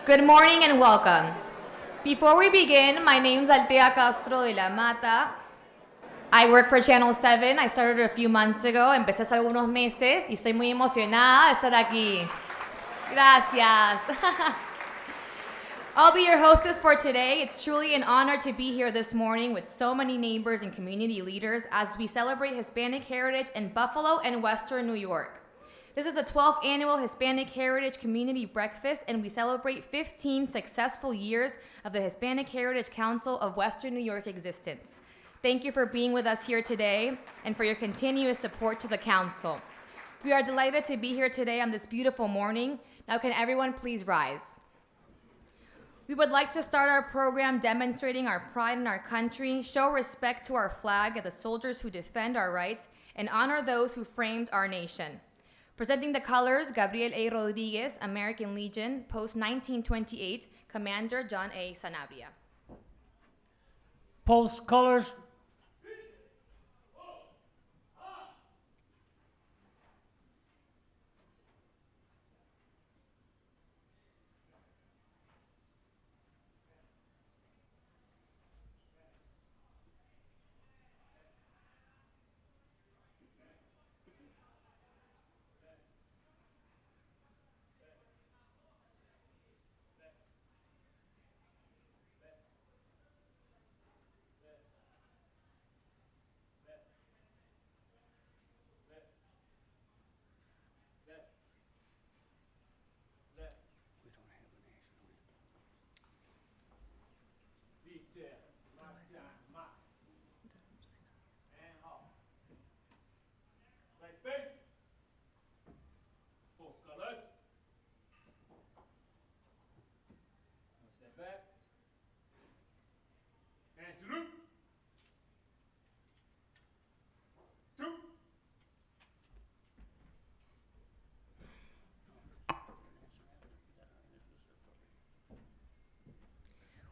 Good morning and welcome. Before we begin, my name's Altea Castro de la Mata. I work for Channel 7. I started a few months ago. Empecé hace algunos meses y estoy muy emocionada de estar aquí. Gracias. I'll be your hostess for today. It's truly an honor to be here this morning with so many neighbors and community leaders as we celebrate Hispanic heritage in Buffalo and Western New York. This is the 12th annual Hispanic Heritage Community Breakfast, and we celebrate 15 successful years of the Hispanic Heritage Council of Western New York existence. Thank you for being with us here today and for your continuous support to the council. We are delighted to be here today on this beautiful morning. Now can everyone please rise? We would like to start our program demonstrating our pride in our country, show respect to our flag and the soldiers who defend our rights, and honor those who framed our nation. Presenting the colors, Gabriel A. Rodriguez, American Legion, post-1928, Commander John A. Sanabria. Post colors.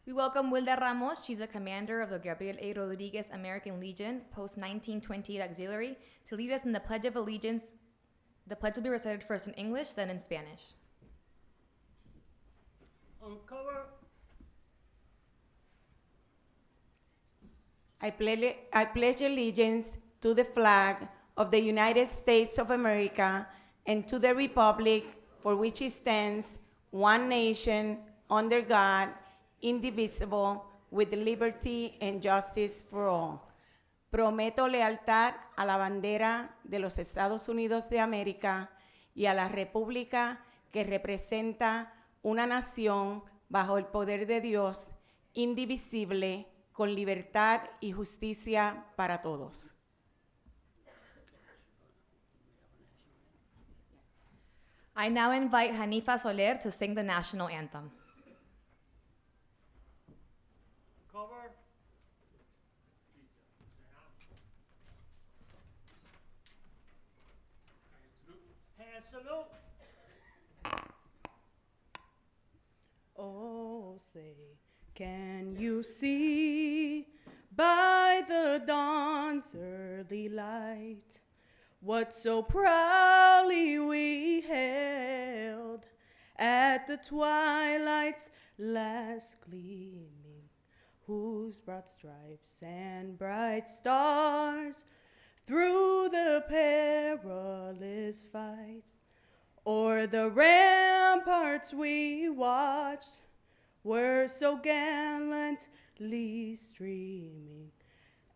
We welcome Wilda Ramos. She's a commander of the Gabriel A. Rodriguez American Legion, post-1928 Auxiliary, to lead us in the Pledge of Allegiance. The pledge will be recited first in English, then in Spanish. Uncover. I pledge allegiance to the flag of the United States of America and to the republic for which it stands, one nation, under God, indivisible, with liberty and justice for all. Prometo lealtad a la bandera de los Estados Unidos de América y a la república que representa una nación bajo el poder de Dios, indivisible, con libertad y justicia para todos. I now invite Hanifa Soler to sing the national anthem. Cover. Hand salute. Oh, say, can you see by the dawn's early light what so proudly we hailed at the twilight's last gleaming, whose broad stripes and bright stars through the perilous fights o'er the ramparts we watched were so gallantly streaming,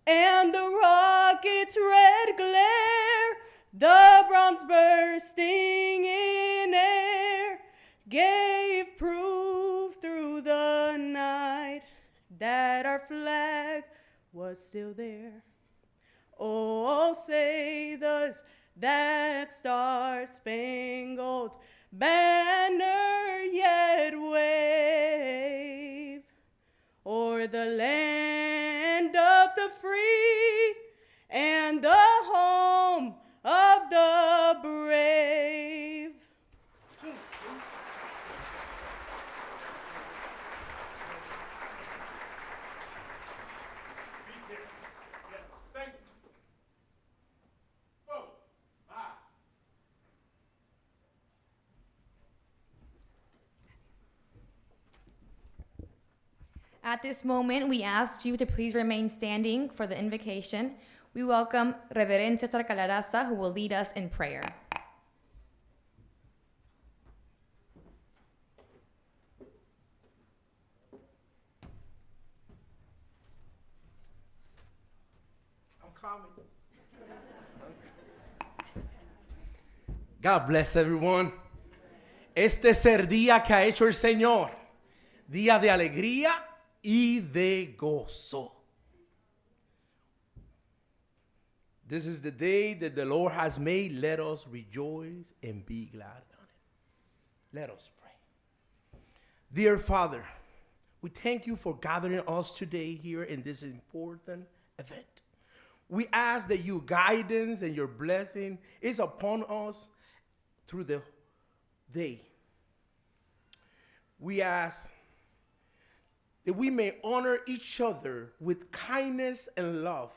and the rocket's red glare, the bronze bursting in air, gave proof through the night that our flag was still there. Oh, say does that star-spangled banner yet wave o'er the land of the free and the home of the brave? At this moment, we ask you to please remain standing for the invocation. We welcome Reverend Cesar Calaraza, who will lead us in prayer. I'm coming. God bless everyone. Este es el día que ha hecho el Señor, día de alegría y de gozo. This is the day that the Lord has made. Let us rejoice and be glad on it. Let us pray. Dear Father, we thank you for gathering us today here in this important event. We ask that your guidance and your blessing is upon us through the day. We ask that we may honor each other with kindness and love.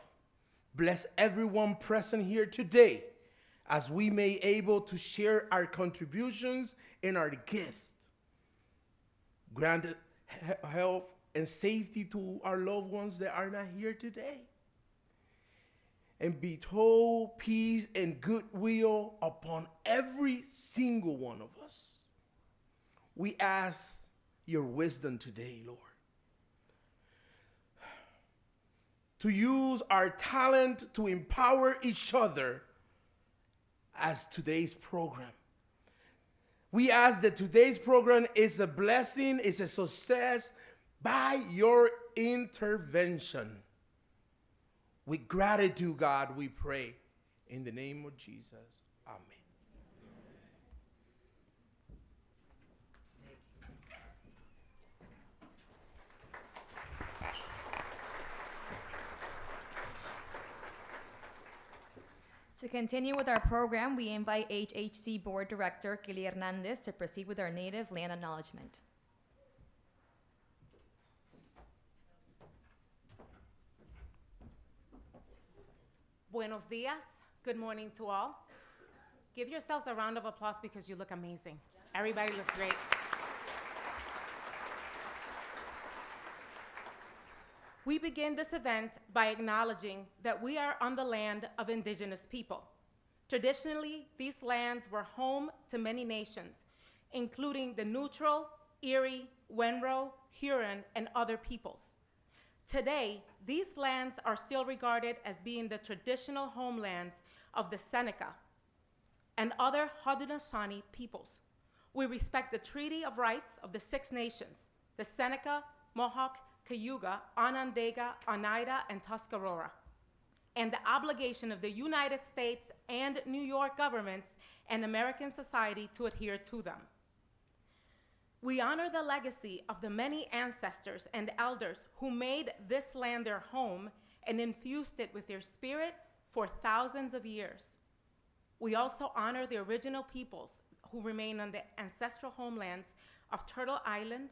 Bless everyone present here today as we may able to share our contributions and our gifts. Grant health and safety to our loved ones that are not here today. And bestow peace and goodwill upon every single one of us. We ask your wisdom today, Lord, to use our talent to empower each other as today's program. We ask that today's program is a blessing, is a success by your intervention. With gratitude, God, we pray. In the name of Jesus, amen. To continue with our program, we invite HHC Board Director Kelly Hernandez to proceed with our native land acknowledgement. Buenos dias. Good morning to all. Give yourselves a round of applause because you look amazing. Everybody looks great. We begin this event by acknowledging that we are on the land of indigenous people. Traditionally, these lands were home to many nations, including the Neutral, Erie, Wenro, Huron, and other peoples. Today, these lands are still regarded as being the traditional homelands of the Seneca and other Haudenosaunee peoples. We respect the Treaty of Rights of the Six Nations, the Seneca, Mohawk, Cayuga, Onondaga, Oneida, and Tuscarora, and the obligation of the United States and New York governments and American society to adhere to them. We honor the legacy of the many ancestors and elders who made this land their home and infused it with their spirit for thousands of years. We also honor the original peoples who remain on the ancestral homelands of Turtle Island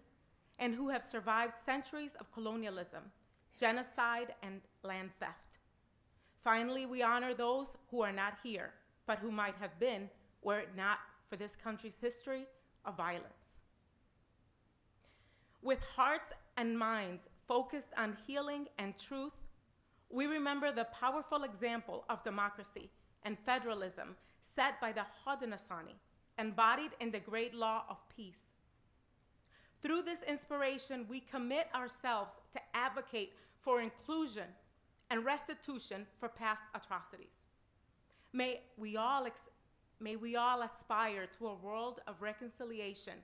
and who have survived centuries of colonialism, genocide, and land theft. Finally, we honor those who are not here, but who might have been were it not for this country's history of violence. With hearts and minds focused on healing and truth, we remember the powerful example of democracy and federalism set by the Haudenosaunee, embodied in the great law of peace. Through this inspiration, we commit ourselves to advocate for inclusion and restitution for past atrocities. May we all aspire to a world of reconciliation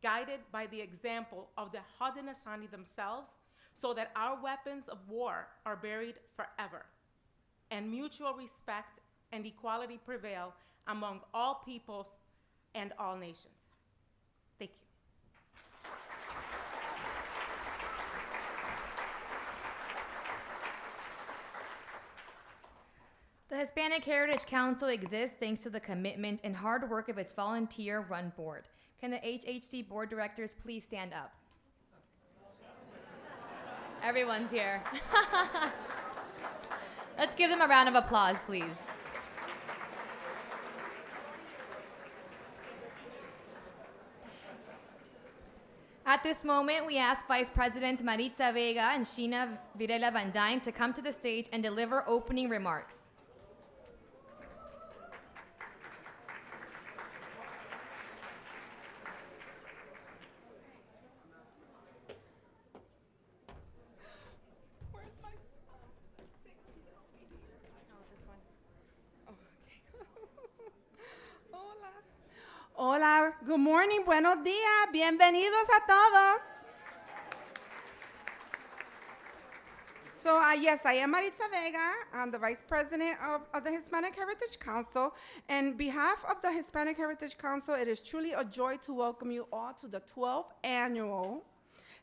guided by the example of the Haudenosaunee themselves, so that our weapons of war are buried forever, and mutual respect and equality prevail among all peoples and all nations. Thank you. The Hispanic Heritage Council exists thanks to the commitment and hard work of its volunteer-run board. Can the HHC board directors please stand up? Everyone's here. Let's give them a round of applause, please. At this moment, we ask Vice Presidents Maritza Vega and Sheena Virela Van Dyne to come to the stage and deliver opening remarks. Hola, good morning, buenos días, bienvenidos a todos. So yes, I am Maritza Vega. I'm the Vice President of the Hispanic Heritage Council. And on behalf of the Hispanic Heritage Council, it is truly a joy to welcome you all to the 12th annual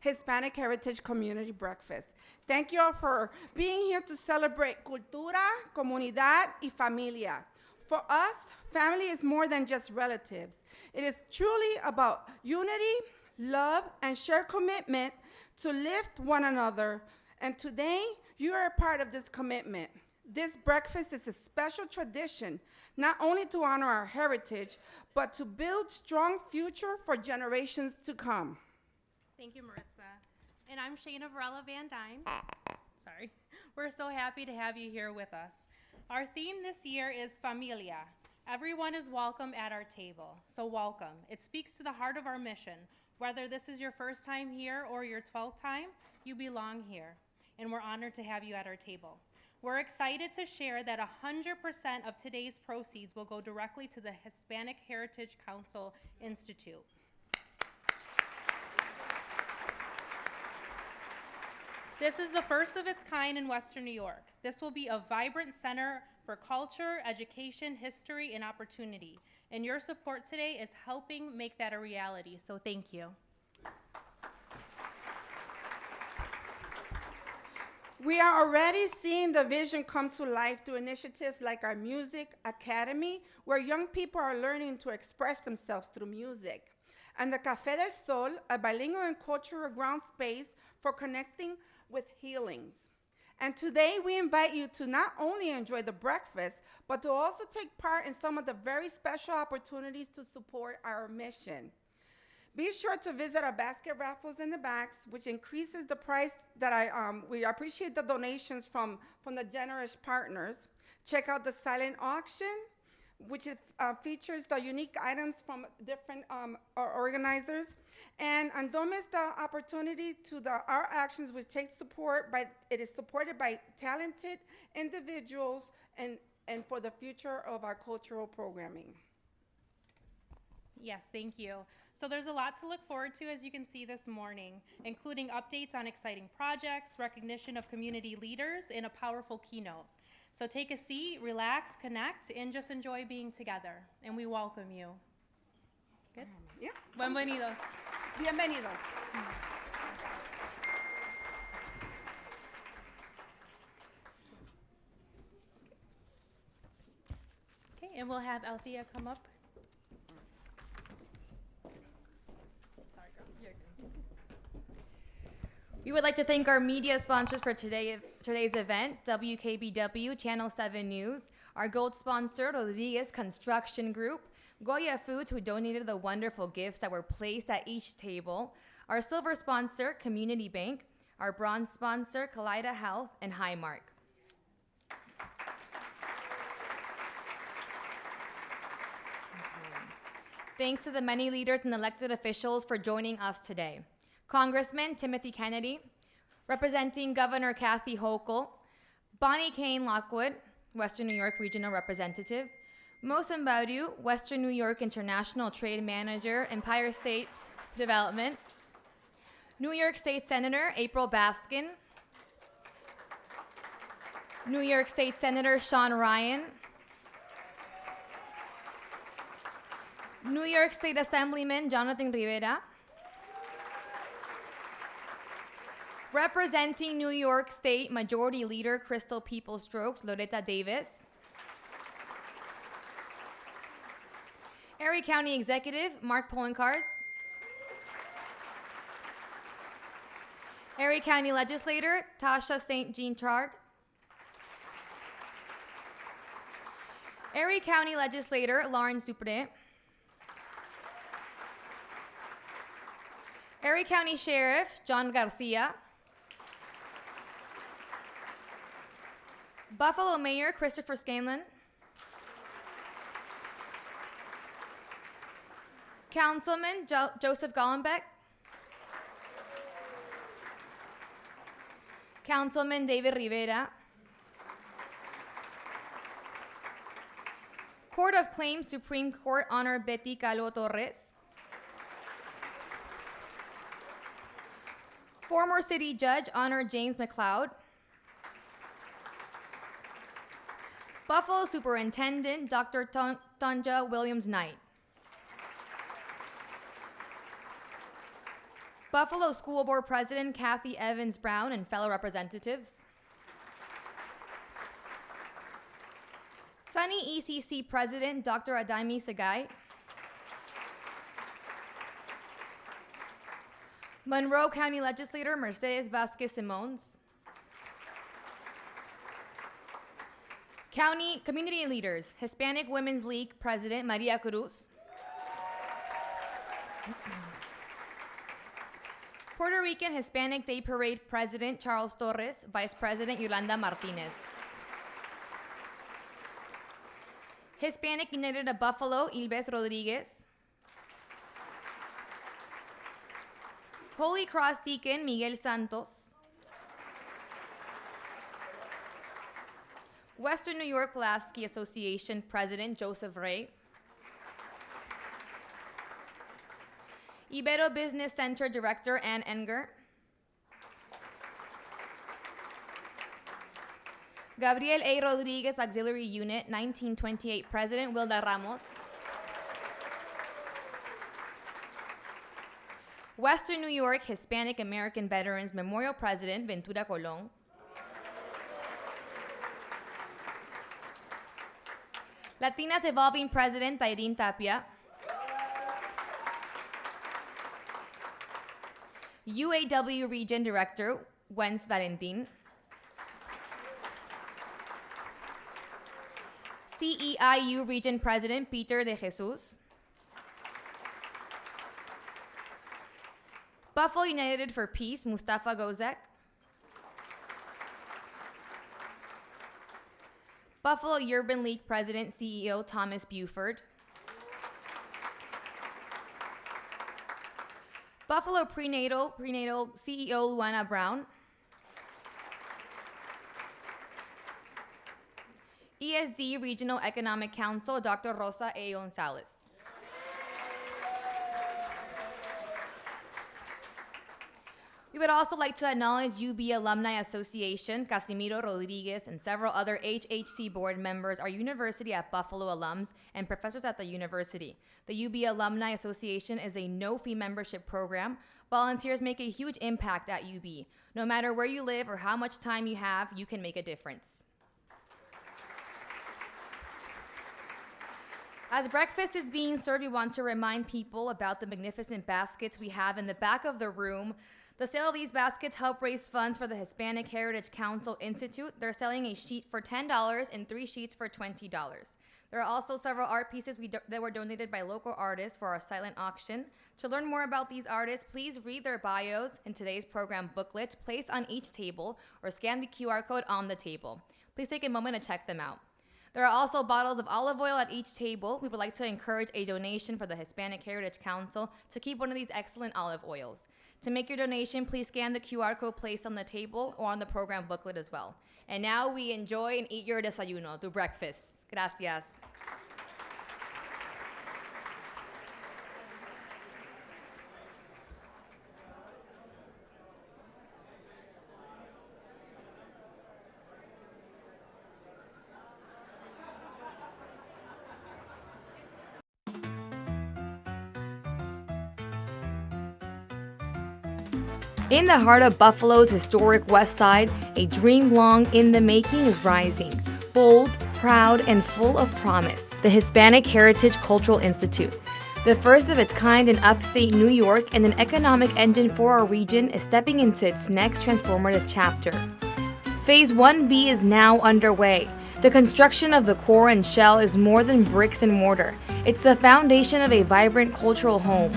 Hispanic Heritage Community Breakfast. Thank you all for being here to celebrate cultura, comunidad, y familia. For us, family is more than just relatives. It is truly about unity, love, and shared commitment to lift one another. And today, you are a part of this commitment. This breakfast is a special tradition, not only to honor our heritage, but to build strong future for generations to come. Thank you, Maritza. And I'm Shayna Varela Van Dyne. Sorry. We're so happy to have you here with us. Our theme this year is Familia. Everyone is welcome at our table, so welcome. It speaks to the heart of our mission. Whether this is your first time here or your 12th time, you belong here, and we're honored to have you at our table. We're excited to share that 100% of today's proceeds will go directly to the Hispanic Heritage Cultural Institute. This is the first of its kind in Western New York. This will be a vibrant center for culture, education, history, and opportunity. And your support today is helping make that a reality, so thank you. We are already seeing the vision come to life through initiatives like our Music Academy, where young people are learning to express themselves through music, and the Café del Sol, a bilingual and cultural ground space for connecting with healings. And today we invite you to not only enjoy the breakfast, but to also take part in some of the very special opportunities to support our mission. Be sure to visit our basket raffles in the backs, which increases the price that we appreciate the donations from the generous partners. Check out the silent auction, which features the unique items from different organizers. And don't miss the opportunity to our actions, which takes support it is supported by talented individuals and for the future of our cultural programming. Yes, thank you. So there's a lot to look forward to, as you can see this morning, including updates on exciting projects, recognition of community leaders, and a powerful keynote. So take a seat, relax, connect, and just enjoy being together. And we welcome you. Good? Yeah. Bienvenidos. Bienvenidos. Okay, and we'll have Althea come up. Sorry, girl. You're good. We would like to thank our media sponsors for today's event, WKBW, Channel 7 News, our gold sponsor, Rodriguez Construction Group, Goya Foods, who donated the wonderful gifts that were placed at each table, our silver sponsor, Community Bank, our bronze sponsor, Kaleida Health, and Highmark. Thanks to the many leaders and elected officials for joining us today. Congressman Timothy Kennedy, representing Governor Kathy Hochul, Bonnie Kane Lockwood, Western New York Regional Representative, Mohsen Badu, Western New York International Trade Manager, Empire State Development, New York State Senator April Baskin, New York State Senator Sean Ryan, New York State Assemblyman Jonathan Rivera, representing New York State Majority Leader Crystal Peoples-Stokes, Loretta Davis, Erie County Executive Mark Polenkars, Erie County Legislator Tasha St. Jean-Chard, Erie County Legislator Lawrence Dupre, Erie County Sheriff John Garcia. Buffalo Mayor Christopher Scanlon. Councilman Joseph Gollenbeck. Councilman David Rivera. Court of Claims Supreme Court Honor Betty Calo Torres. Former City Judge Honor James McLeod. Buffalo Superintendent Dr. Tanja Williams-Knight. Buffalo School Board President Kathy Evans Brown and fellow representatives. Sunny ECC President Dr. Adami Sagay. Monroe County Legislator Mercedes Vasquez Simons. County Community Leaders, Hispanic Women's League President Maria Cruz. Puerto Rican Hispanic Day Parade President Charles Torres, Vice President Yolanda Martinez. Hispanic United of Buffalo, Ilves Rodriguez. Holy Cross Deacon Miguel Santos. Western New York Pulaski Association President Joseph Ray. Ibero Business Center Director Ann Enger. Gabriel A. Rodriguez Auxiliary Unit 1928 President Wilda Ramos. Western New York Hispanic American Veterans Memorial President Ventura Colon. Latinas Evolving President Irene Tapia. UAW Region Director Wens Valentin. CEIU Region President Peter De Jesus. Buffalo United for Peace Mustafa Gozek. Buffalo Urban League President CEO Thomas Buford. Buffalo Prenatal CEO Luana Brown. ESD Regional Economic Council Dr. Rosa A. Gonzalez. We would also like to acknowledge UB Alumni Association, Casimiro Rodriguez, and several other HHC board members, our university at Buffalo alums, and professors at the university. The UB Alumni Association is a no-fee membership program. Volunteers make a huge impact at UB. No matter where you live or how much time you have, you can make a difference. As breakfast is being served, we want to remind people about the magnificent baskets we have in the back of the room. The sale of these baskets help raise funds for the Hispanic Heritage Cultural Institute. They're selling a sheet for $10 and 3 sheets for $20. There are also several art pieces that were donated by local artists for our silent auction. To learn more about these artists, please read their bios in today's program booklet placed on each table or scan the QR code on the table. Please take a moment to check them out. There are also bottles of olive oil at each table. We would like to encourage a donation for the Hispanic Heritage Council to keep one of these excellent olive oils. To make your donation, please scan the QR code placed on the table or on the program booklet as well. And now we enjoy and eat your desayuno, tu breakfast. Gracias. In the heart of Buffalo's historic West Side, a dream long in the making is rising. Bold, proud, and full of promise, the Hispanic Heritage Cultural Institute. The first of its kind in upstate New York and an economic engine for our region is stepping into its next transformative chapter. Phase 1B is now underway. The construction of the core and shell is more than bricks and mortar. It's the foundation of a vibrant cultural home.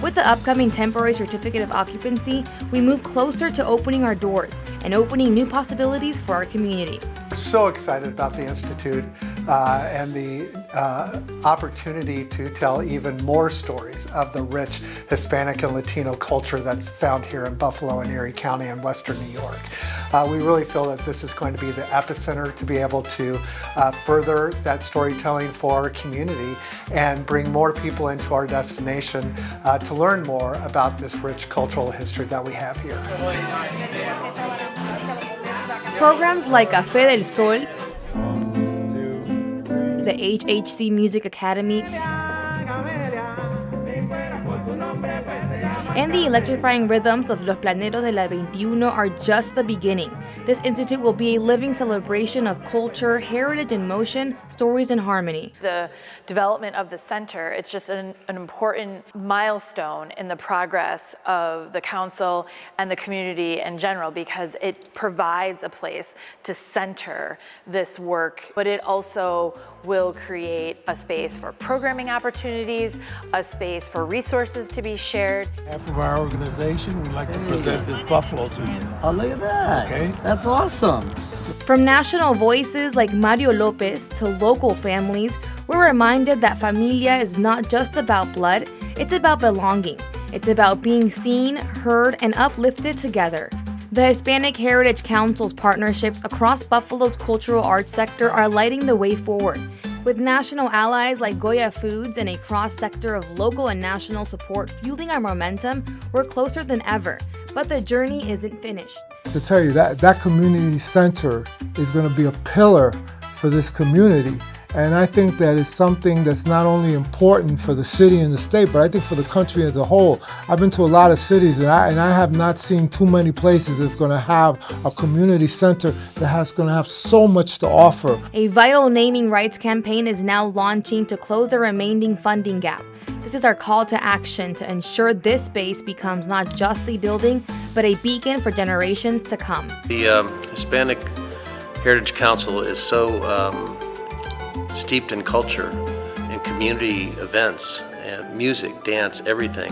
With the upcoming temporary certificate of occupancy, we move closer to opening our doors and opening new possibilities for our community. We're so excited about the Institute and the opportunity to tell even more stories of the rich Hispanic and Latino culture that's found here in Buffalo and Erie County in Western New York. We really feel that this is going to be the epicenter to be able to further that storytelling for our community and bring more people into our destination to learn more about this rich cultural history that we have here. Programs like Café del Sol, the HHC Music Academy, and the electrifying rhythms of Los Planeros de la 21 are just the beginning. This institute will be a living celebration of culture, heritage in motion, stories in harmony. The development of the center, it's just an important milestone in the progress of the council and the community in general, because it provides a place to center this work, but it also will create a space for programming opportunities, a space for resources to be shared. On behalf of our organization, we'd like to present this Buffalo to you. Oh, look at that. Okay. That's awesome. From national voices like Mario Lopez to local families, we're reminded that Familia is not just about blood, it's about belonging. It's about being seen, heard, and uplifted together. The Hispanic Heritage Council's partnerships across Buffalo's cultural arts sector are lighting the way forward. With national allies like Goya Foods and a cross-sector of local and national support fueling our momentum, we're closer than ever. But the journey isn't finished. To tell you that community center is going to be a pillar for this community. And I think that is something that's not only important for the city and the state, but I think for the country as a whole. I've been to a lot of cities and I have not seen too many places that's going to have a community center that's going to have so much to offer. A vital naming rights campaign is now launching to close the remaining funding gap. This is our call to action to ensure this space becomes not just a building, but a beacon for generations to come. The Hispanic Heritage Council is so steeped in culture and community events and music, dance, everything.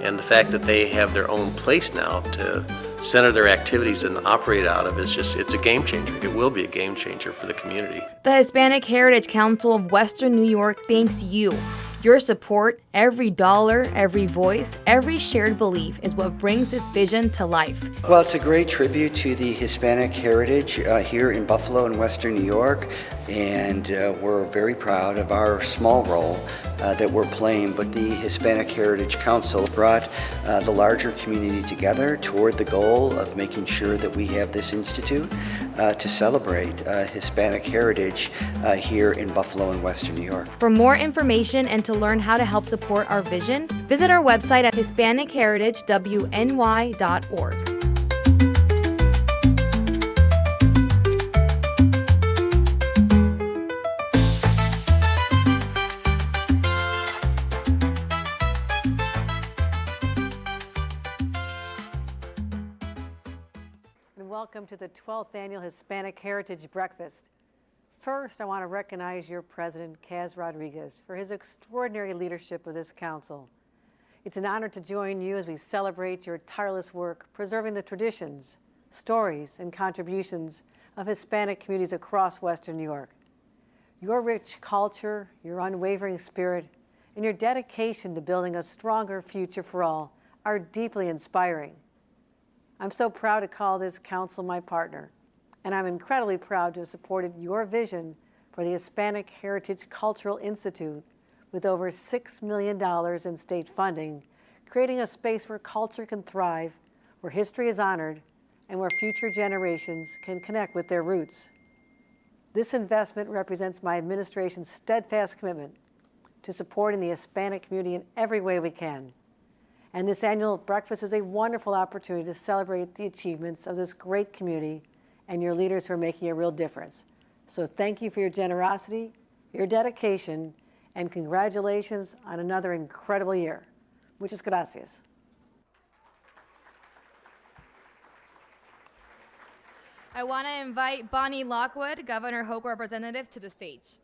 And the fact that they have their own place now to center their activities and operate out of is just, it's a game changer. It will be a game changer for the community. The Hispanic Heritage Council of Western New York thanks you. Your support, every dollar, every voice, every shared belief is what brings this vision to life. Well, it's a great tribute to the Hispanic heritage here in Buffalo and Western New York, and we're very proud of our small role that we're playing, but the Hispanic Heritage Council brought the larger community together toward the goal of making sure that we have this institute to celebrate Hispanic heritage here in Buffalo and Western New York. For more information and to learn how to help support our vision, visit our website at HispanicHeritageWNY.org. Welcome to the 12th Annual Hispanic Heritage Breakfast. First, I want to recognize your president, Kaz Rodriguez, for his extraordinary leadership of this council. It's an honor to join you as we celebrate your tireless work preserving the traditions, stories, and contributions of Hispanic communities across Western New York. Your rich culture, your unwavering spirit, and your dedication to building a stronger future for all are deeply inspiring. I'm so proud to call this council my partner, and I'm incredibly proud to have supported your vision for the Hispanic Heritage Cultural Institute with over $6 million in state funding, creating a space where culture can thrive, where history is honored, and where future generations can connect with their roots. This investment represents my administration's steadfast commitment to supporting the Hispanic community in every way we can. And this annual breakfast is a wonderful opportunity to celebrate the achievements of this great community and your leaders who are making a real difference. So thank you for your generosity, your dedication, and congratulations on another incredible year. Muchas gracias. I want to invite Bonnie Lockwood, Governor Hoke representative, to the stage.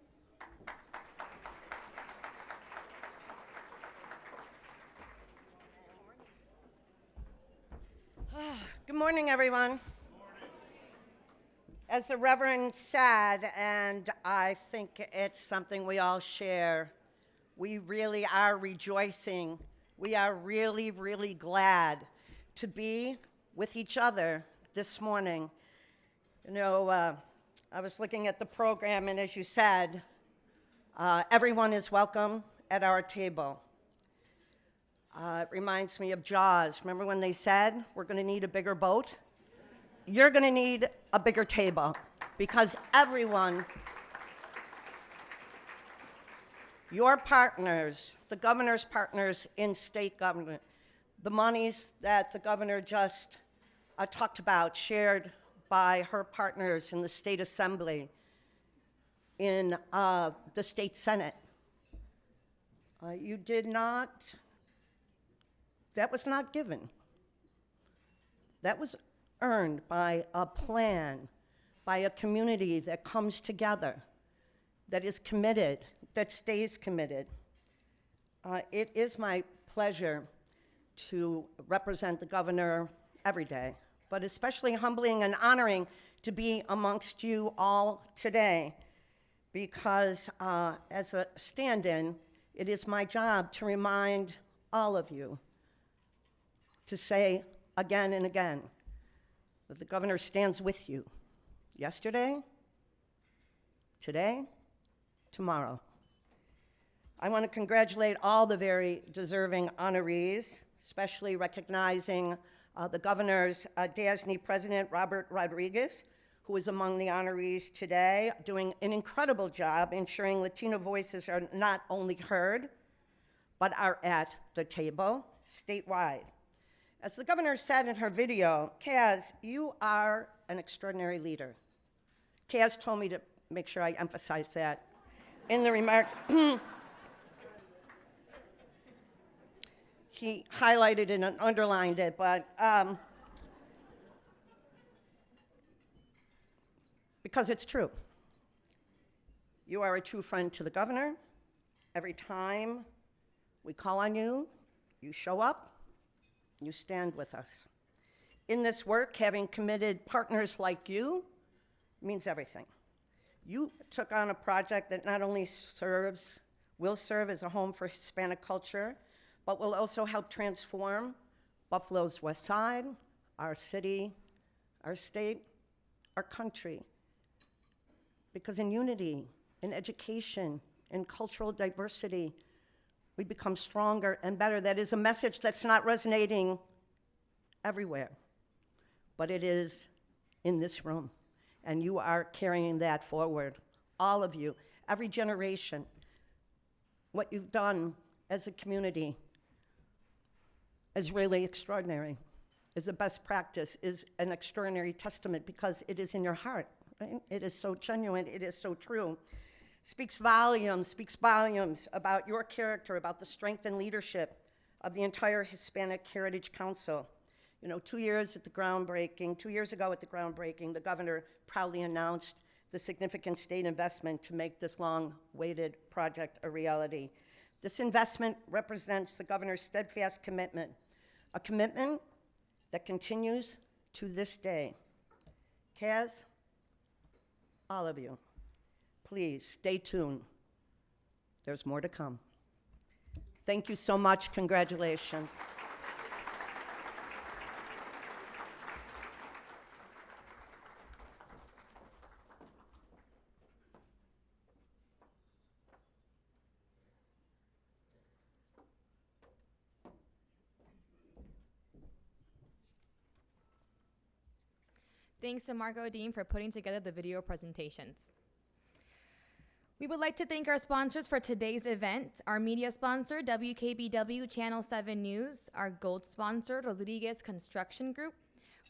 Good morning, everyone. As the Reverend said, and I think it's something we all share, we really are rejoicing. We are really, really glad to be with each other this morning. You know, I was looking at the program, and as you said, everyone is welcome at our table. It reminds me of Jaws. Remember when they said, we're going to need a bigger boat? You're going to need a bigger table, because everyone, your partners, the governor's partners in state government, the monies that the governor just talked about, shared by her partners in the state assembly, in the state senate, you did not, that was not given. That was earned by a plan, by a community that comes together, that is committed, that stays committed. It is my pleasure to represent the governor every day, but especially humbling and honoring to be amongst you all today, because as a stand-in, it is my job to remind all of you to say again and again that the governor stands with you yesterday, today, tomorrow. I want to congratulate all the very deserving honorees, especially recognizing the governor's DASNY president, Robert Rodriguez, who is among the honorees today, doing an incredible job ensuring Latino voices are not only heard, but are at the table statewide. As the governor said in her video, Kaz, you are an extraordinary leader. Kaz told me to make sure I emphasize that in the remarks. He highlighted it and underlined it, but because it's true. You are a true friend to the governor. Every time we call on you, you show up, you stand with us. In this work, having committed partners like you means everything. You took on a project that not only will serve as a home for Hispanic culture, but will also help transform Buffalo's West Side, our city, our state, our country. Because in unity, in education, in cultural diversity, we become stronger and better. That is a message that's not resonating everywhere, but it is in this room. And you are carrying that forward, all of you, every generation. What you've done as a community is really extraordinary, is a best practice, is an extraordinary testament, because it is in your heart, right? It is so genuine, it is so true. Speaks volumes about your character, about the strength and leadership of the entire Hispanic Heritage Council. You know, 2 years ago at the groundbreaking, the governor proudly announced the significant state investment to make this long-awaited project a reality. This investment represents the governor's steadfast commitment, a commitment that continues to this day. Kaz, all of you, please stay tuned. There's more to come. Thank you so much. Congratulations. Thanks to Marco Dean for putting together the video presentations. We would like to thank our sponsors for today's event. Our media sponsor, WKBW Channel 7 News. Our gold sponsor, Rodriguez Construction Group.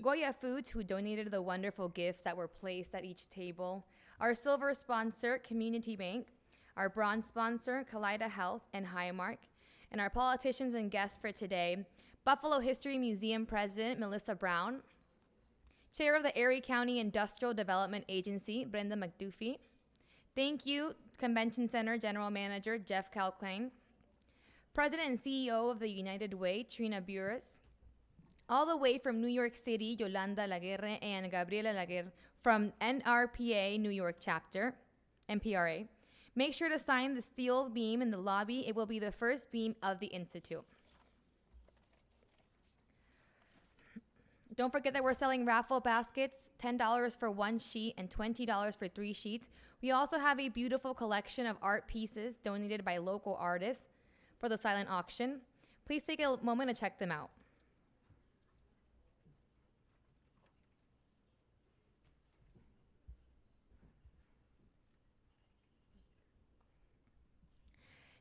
Goya Foods, who donated the wonderful gifts that were placed at each table. Our silver sponsor, Community Bank. Our bronze sponsor, Kaleida Health and Highmark. And our politicians and guests for today, Buffalo History Museum President, Melissa Brown. Chair of the Erie County Industrial Development Agency, Brenda McDuffie. Thank you, Convention Center General Manager Jeff Kalklein. President and CEO of the United Way, Trina Burris. All the way from New York City, Yolanda Laguerre and Gabriela Laguerre from NRPA New York chapter, NPRA. Make sure to sign the steel beam in the lobby. It will be the first beam of the Institute. Don't forget that we're selling raffle baskets, $10 for 1 sheet and $20 for 3 sheets. We also have a beautiful collection of art pieces donated by local artists for the silent auction. Please take a moment to check them out.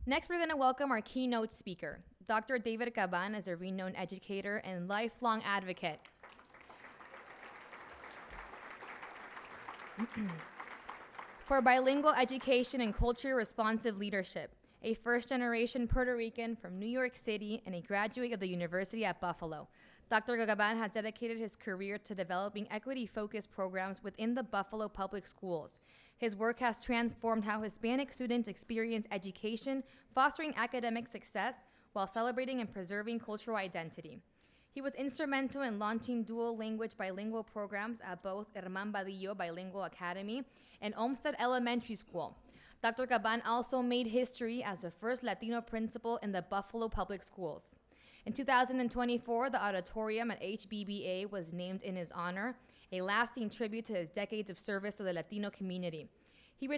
Next, we're going to welcome our keynote speaker. Dr. David Caban is a renowned educator and lifelong advocate. For bilingual education and culturally responsive leadership, a first-generation Puerto Rican from New York City and a graduate of the University at Buffalo. Dr. Caban has dedicated his career to developing equity-focused programs within the Buffalo Public Schools. His work has transformed how Hispanic students experience education, fostering academic success while celebrating and preserving cultural identity. He was instrumental in launching dual-language bilingual programs at both Herman Badillo Bilingual Academy and Olmsted Elementary School. Dr. Caban also made history as the first Latino principal in the Buffalo Public Schools. In 2024, the auditorium at HBBA was named in his honor, a lasting tribute to his decades of service to the Latino community. He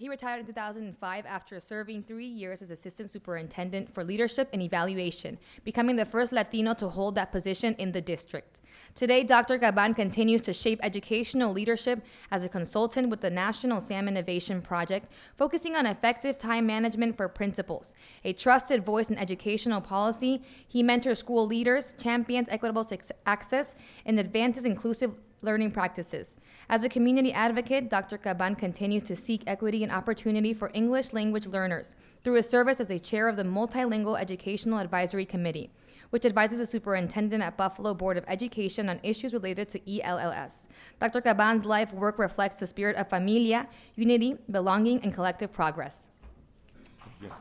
retired in 2005 after serving 3 years as Assistant Superintendent for Leadership and Evaluation, becoming the first Latino to hold that position in the district. Today, Dr. Caban continues to shape educational leadership as a consultant with the National SAM Innovation Project, focusing on effective time management for principals. A trusted voice in educational policy, he mentors school leaders, champions equitable access, and advances inclusive learning practices. As a community advocate, Dr. Caban continues to seek equity and opportunity for English language learners through his service as a chair of the Multilingual Educational Advisory Committee, which advises the superintendent at Buffalo Board of Education on issues related to ELLS. Dr. Caban's life work reflects the spirit of familia, unity, belonging, and collective progress.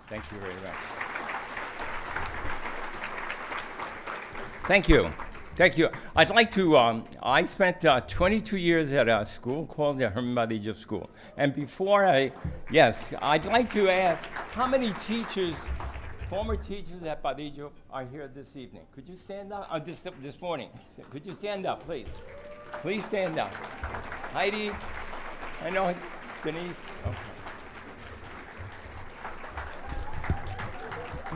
Thank you very much. Thank you. Thank you. I'd like to, I spent 22 years at a school called the Herman Badillo School. And before I'd like to ask, how many teachers, former teachers at Badillo are here this evening? Could you stand up? This morning. Could you stand up, please? Please stand up. Heidi, I know, Denise, okay.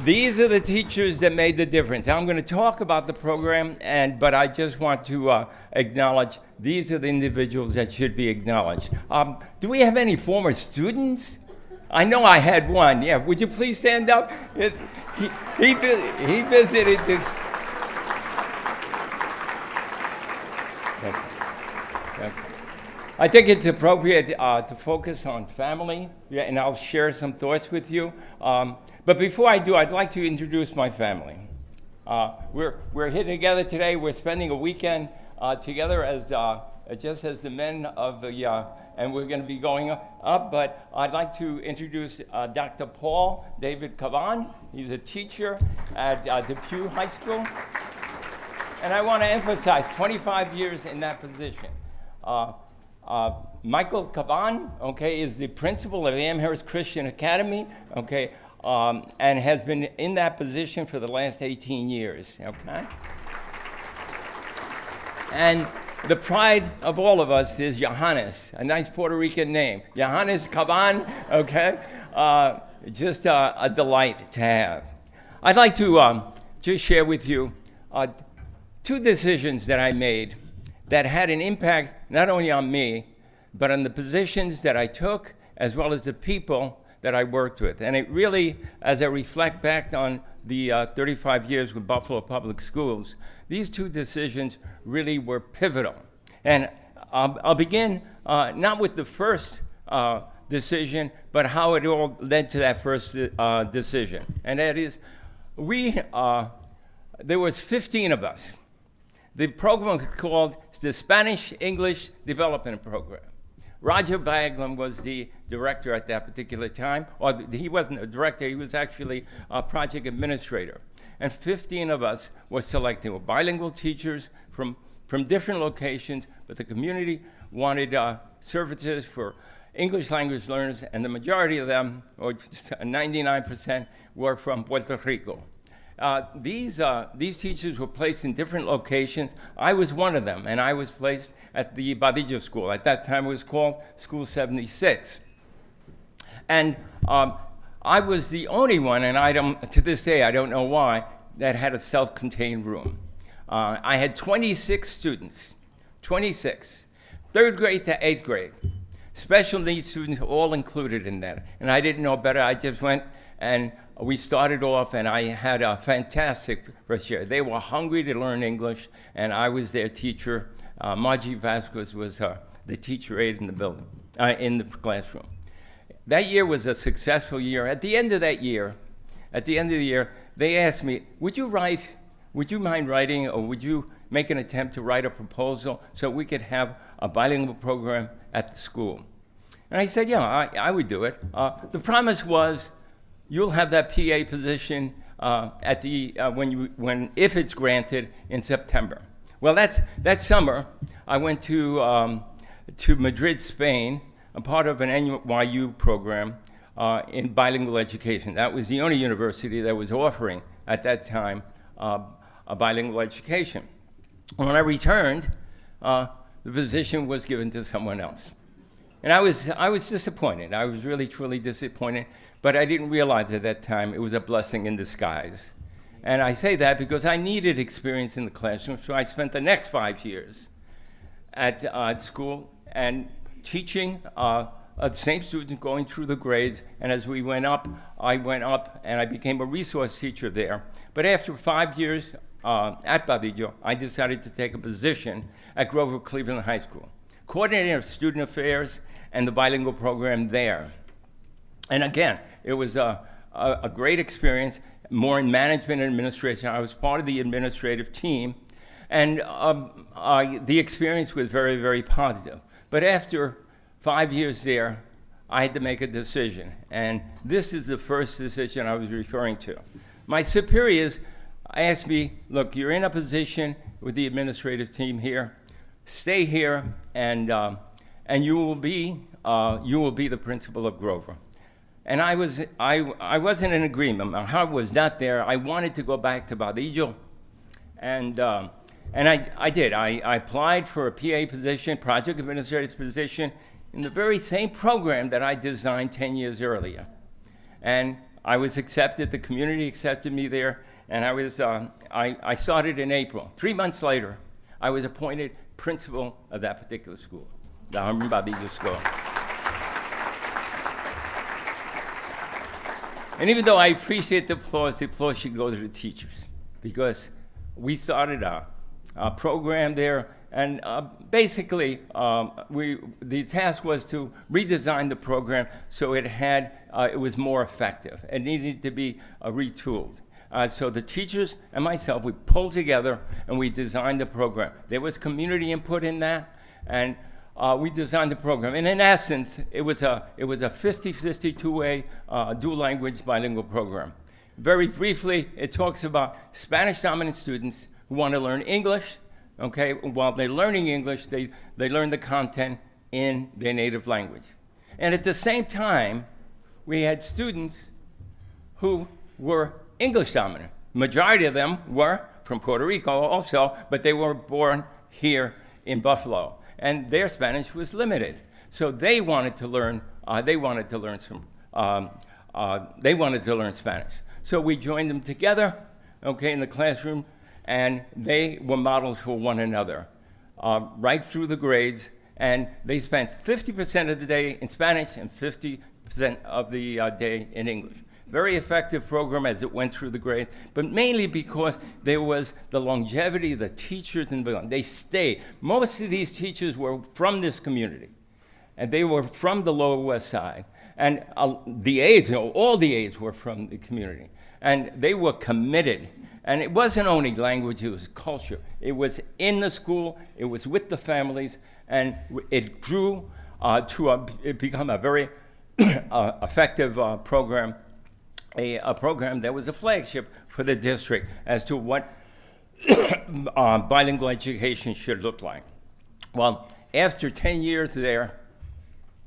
These are the teachers that made the difference. I'm going to talk about the program, but I just want to acknowledge these are the individuals that should be acknowledged. Do we have any former students? I know I had one. Yeah, would you please stand up? He visited this. Okay. I think it's appropriate to focus on family, and I'll share some thoughts with you. But before I do, I'd like to introduce my family. We're here together today. We're spending a weekend together as just as the men of the, and we're going to be going up. But I'd like to introduce Dr. Paul David Caban. He's a teacher at Depew High School, and I want to emphasize 25 years in that position. Michael Caban, okay, is the principal of Amherst Christian Academy, okay, and has been in that position for the last 18 years, okay? And the pride of all of us is Johannes, a nice Puerto Rican name. Johannes Caban, okay? Just a delight to have. I'd like to just share with you 2 decisions that I made that had an impact not only on me, but on the positions that I took, as well as the people that I worked with. And it really, as I reflect back on the 35 years with Buffalo Public Schools, these 2 decisions really were pivotal. And I'll begin not with the first decision, but how it all led to that first decision. And that is, there was 15 of us. The program was called the Spanish English Development Program. Roger Baglam was the director at that particular time, or he wasn't a director, he was actually a project administrator. and 15 of us were selected. We're bilingual teachers from different locations, but the community wanted services for English language learners, and the majority of them, or 99%, were from Puerto Rico. These teachers were placed in different locations. I was one of them, and I was placed at the Badillo School. At that time, it was called School 76. And I was the only one, and to this day, I don't know why, that had a self-contained room. I had 26 students, 26, 3rd grade to 8th grade. Special needs students all included in that. And I didn't know better. I just went, and we started off, and I had a fantastic first year. They were hungry to learn English, and I was their teacher. Margie Vasquez was the teacher aide in the building, in the classroom. That year was a successful year. At the end of the year, they asked me, would you mind writing, or would you make an attempt to write a proposal so we could have a bilingual program at the school? And I said, yeah, I would do it. The promise was, you'll have that PA position if it's granted in September. Well, that summer, I went to Madrid, Spain, a part of an NYU program in bilingual education. That was the only university that was offering, at that time, a bilingual education. When I returned, the position was given to someone else. And I was disappointed. I was really, truly disappointed, but I didn't realize at that time it was a blessing in disguise. And I say that because I needed experience in the classroom, so I spent the next 5 years at school and teaching the same students, going through the grades, and as we went up, I went up and I became a resource teacher there. But after 5 years at Badillo, I decided to take a position at Grover Cleveland High School, coordinator of student affairs and the bilingual program there. And again, it was a great experience, more in management and administration. I was part of the administrative team, and the experience was very, very positive. But after 5 years there, I had to make a decision, and this is the first decision I was referring to. My superiors asked me, look, you're in a position with the administrative team here, stay here, and you will be the principal of Grover. And I wasn't in agreement. My heart was not there. I wanted to go back to Badillo, and I did. I applied for a PA position, project administrator's position, in the very same program that I designed 10 years earlier. And I was accepted. The community accepted me there, and I started in April. 3 months later, I was appointed principal of that particular school, the Harmon Badillo School. And even though I appreciate the applause should go to the teachers, because we started a program there, and basically the task was to redesign the program so it was more effective. It needed to be retooled. So the teachers and myself, we pulled together and we designed the program. There was community input in that, and we designed the program. And in essence, it was a 50-50 two-way dual language bilingual program. Very briefly, it talks about Spanish-dominant students who want to learn English. Okay, while they're learning English, they learn the content in their native language. And at the same time, we had students who were English dominant. Majority of them were from Puerto Rico also, but they were born here in Buffalo, and their Spanish was limited. So they wanted to learn. They wanted to learn Spanish. So we joined them together, okay, in the classroom, and they were models for one another, right through the grades. And they spent 50% of the day in Spanish and 50% of the day in English. Very effective program as it went through the grades, but mainly because there was the longevity, the teachers, and they stayed. Most of these teachers were from this community, and they were from the Lower West Side. And the aides, all the aides were from the community, and they were committed. And it wasn't only language, it was culture. It was in the school, it was with the families, and it grew to become a very effective program a program that was a flagship for the district as to what bilingual education should look like. Well, after 10 years there,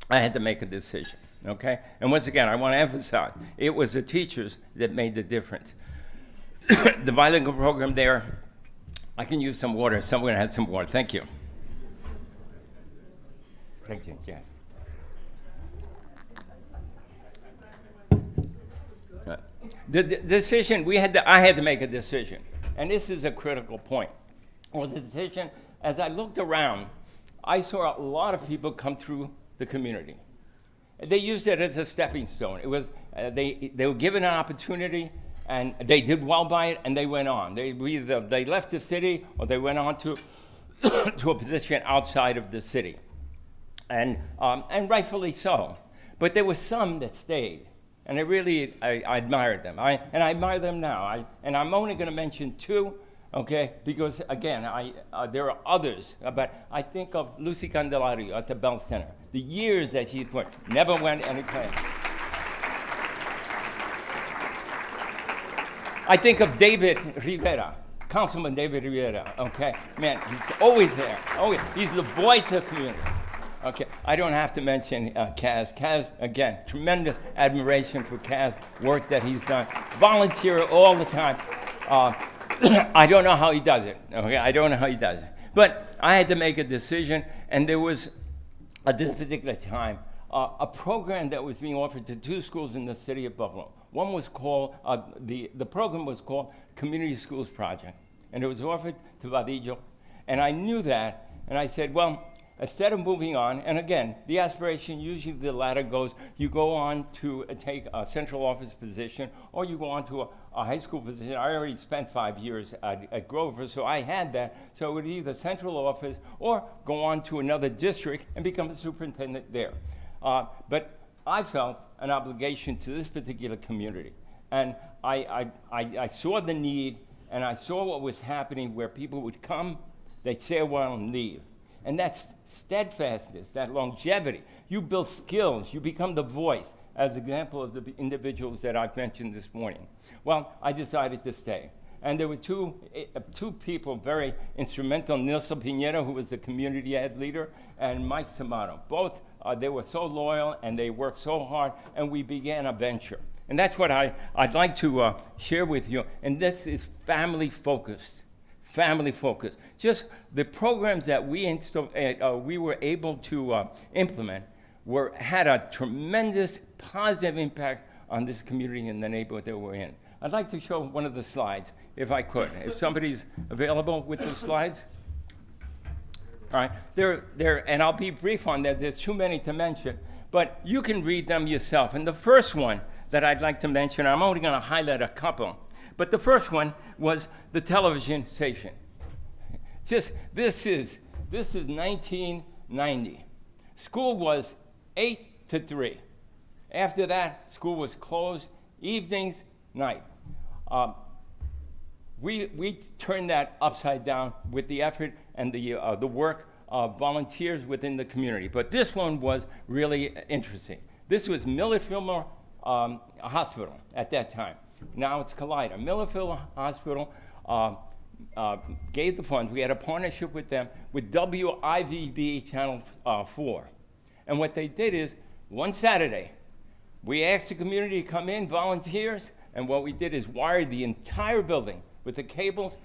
I had to make a decision, okay? And once again, I want to emphasize, it was the teachers that made the difference. The bilingual program there, I can use some water. Someone had some water. Thank you. Thank you, Jeff. The decision, I had to make a decision. And this is a critical point. It was a decision, as I looked around, I saw a lot of people come through the community. They used it as a stepping stone. It was, they were given an opportunity, and they did well by it, and they went on. They left the city, or they went on to, to a position outside of the city. And rightfully so. But there were some that stayed. And I admired them. I admire them now. And I'm only going to mention two, okay? Because again, there are others. But I think of Lucy Candelario at the Bell Center. The years that she put, never went anyplace. I think of David Rivera, Councilman David Rivera. Okay, man, he's always there. Always, he's the voice of the community. Okay, I don't have to mention Kaz. Kaz, again, tremendous admiration for Kaz, work that he's done. Volunteer all the time. I don't know how he does it. Okay, I don't know how he does it. But I had to make a decision, and there was, at this particular time, a program that was being offered to two schools in the city of Buffalo. One was called, the program was called Community Schools Project, and it was offered to Vadillo. And I knew that, and I said, well, instead of moving on, and again, the aspiration, usually the ladder goes, you go on to take a central office position, or you go on to a high school position. I already spent 5 years at Grover, so I had that. So it would either central office or go on to another district and become a superintendent there. But I felt an obligation to this particular community. And I saw the need, and I saw what was happening where people would come, they'd say a while and leave. And that's steadfastness, that longevity. You build skills, you become the voice, as an example of the individuals that I've mentioned this morning. Well, I decided to stay. And there were two people very instrumental, Nilsa Pinheiro, who was the community ed leader, and Mike Samato. Both, they were so loyal and they worked so hard, and we began a venture. And that's what I'd like to share with you. And this is family focused. Family focused. Just the programs that we were able to implement had a tremendous positive impact on this community and the neighborhood that we're in. I'd like to show one of the slides, if I could. If somebody's available with the slides. All right, and I'll be brief on that. There's too many to mention, but you can read them yourself. And the first one that I'd like to mention, I'm only going to highlight a couple. But the first one was the television station. This is 1990. School was 8 to 3. After that, school was closed, evenings, night. We turned that upside down with the effort and the work of volunteers within the community. But this one was really interesting. This was Millard Fillmore Hospital at that time. Now it's Collider. Millerfield Hospital gave the funds. We had a partnership with them with WIVB Channel 4. And what they did is, one Saturday, we asked the community to come in, volunteers, and what we did is wired the entire building with the cables.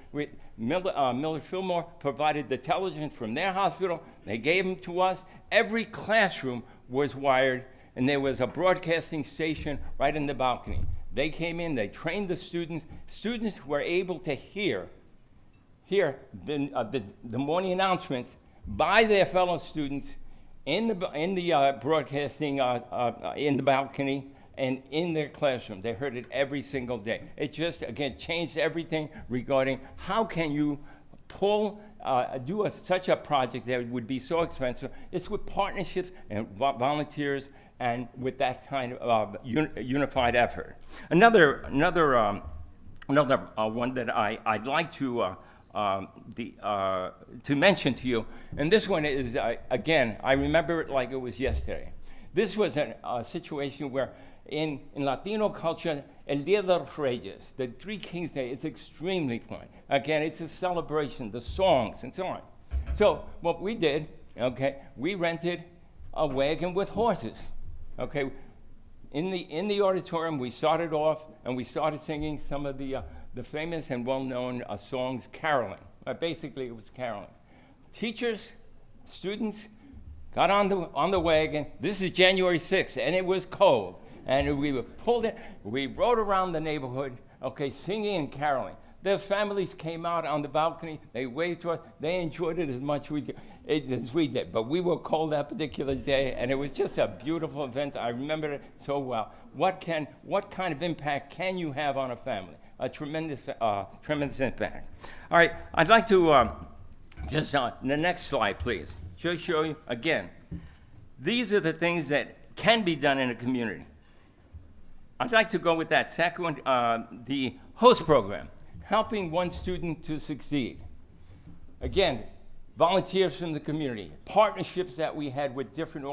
Millard Fillmore provided the television from their hospital. They gave them to us. Every classroom was wired, and there was a broadcasting station right in the balcony. They came in, they trained the students. Students were able to hear the morning announcements by their fellow students in the broadcasting in the balcony and in their classroom. They heard it every single day. It just, again, changed everything regarding how can you do such a project that would be so expensive. It's with partnerships and volunteers and with that kind of unified effort. Another one that I'd like to mention to you, and this one is, again, I remember it like it was yesterday. This was a situation where in Latino culture, El Día de los Reyes, the Three Kings Day, it's extremely fun. Again, it's a celebration, the songs and so on. So what we did, okay, we rented a wagon with horses, okay. In the auditorium, we started off and we started singing some of the famous and well-known songs, caroling. Basically, it was caroling. Teachers, students got on the wagon. This is January 6th, and it was cold. And we were pulled in. We rode around the neighborhood, okay, singing and caroling. Their families came out on the balcony. They waved to us. They enjoyed it as much as we did. But we were cold that particular day, and it was just a beautiful event. I remember it so well. What kind of impact can you have on a family? A tremendous impact. All right, I'd like to just the next slide, please. Just show you again. These are the things that can be done in a community. I'd like to go with that second one, the host program, helping one student to succeed. Again, volunteers from the community, partnerships that we had with different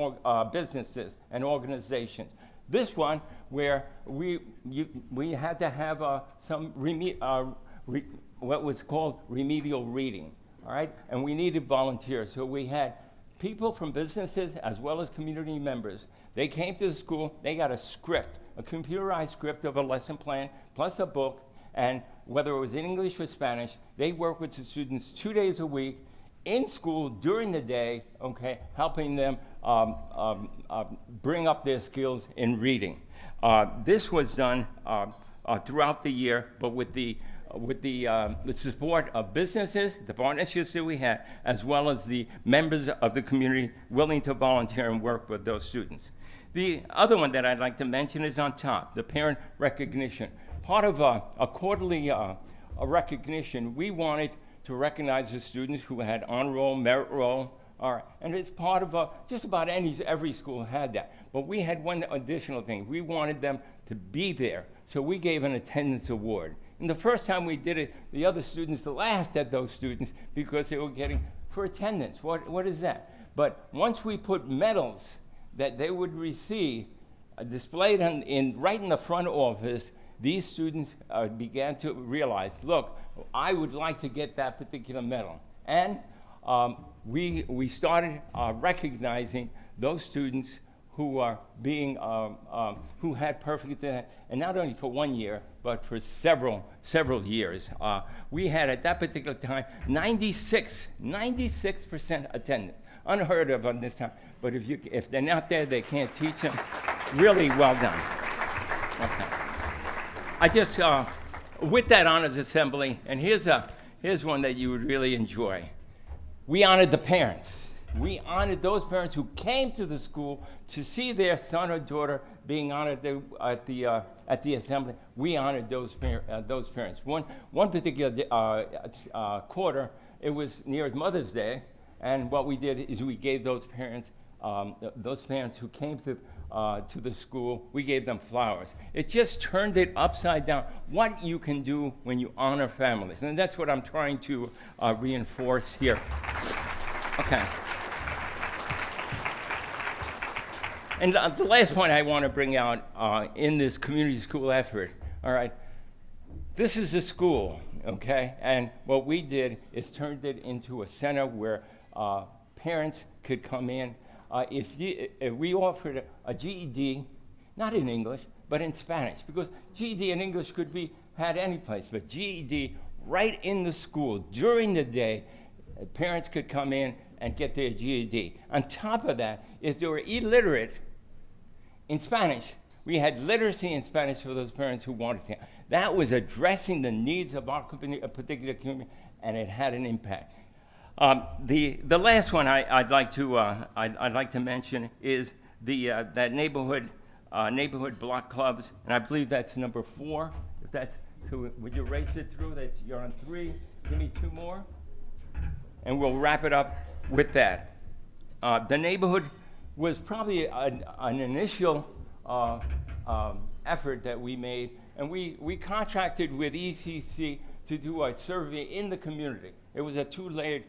businesses and organizations. This one where we had to have what was called remedial reading, all right? And we needed volunteers, so we had people from businesses as well as community members. They came to the school, they got a script, a computerized script of a lesson plan, plus a book, and whether it was in English or Spanish, they worked with the students 2 days a week in school during the day, okay, helping them bring up their skills in reading. This was done throughout the year, but with the support of businesses, the partnerships that we had, as well as the members of the community willing to volunteer and work with those students. The other one that I'd like to mention is on top, the parent recognition. Part of a quarterly a recognition, we wanted to recognize the students who had honor roll, merit roll, and it's part of just about every school had that. But we had one additional thing. We wanted them to be there, so we gave an attendance award. And the first time we did it, the other students laughed at those students because they were getting for attendance. What is that? But once we put medals that they would receive displayed right in the front office, these students began to realize, look, I would like to get that particular medal. And we started recognizing those students who are who had perfect attendance, and not only for 1 year, but for several years. We had at that particular time 96% attendance, unheard of on this time. But if they're not there, they can't teach them. Really well done. Okay. I just with that honors assembly, and here's one that you would really enjoy. We honored the parents. We honored those parents who came to the school to see their son or daughter being honored at the assembly. We honored those parents. One particular quarter, it was near Mother's Day, and what we did is we gave those parents who came to the school, we gave them flowers. It just turned it upside down. What you can do when you honor families, and that's what I'm trying to reinforce here. Okay. And the last point I want to bring out in this community school effort, all right, this is a school, okay? And what we did is turned it into a center where parents could come in. If we offered a GED, not in English, but in Spanish, because GED in English could be had any place, but GED right in the school during the day, parents could come in and get their GED. On top of that, if they were illiterate in Spanish, we had literacy in Spanish for those parents who wanted to. That was addressing the needs of our particular community, and it had an impact. The last one I'd like to mention is that neighborhood block clubs, and I believe that's number 4. If that's so, would you race it through? That you're on 3. Give me 2 more, and we'll wrap it up with that. The neighborhood was probably an initial effort that we made, and we contracted with ECC to do a survey in the community. It was a 2-layered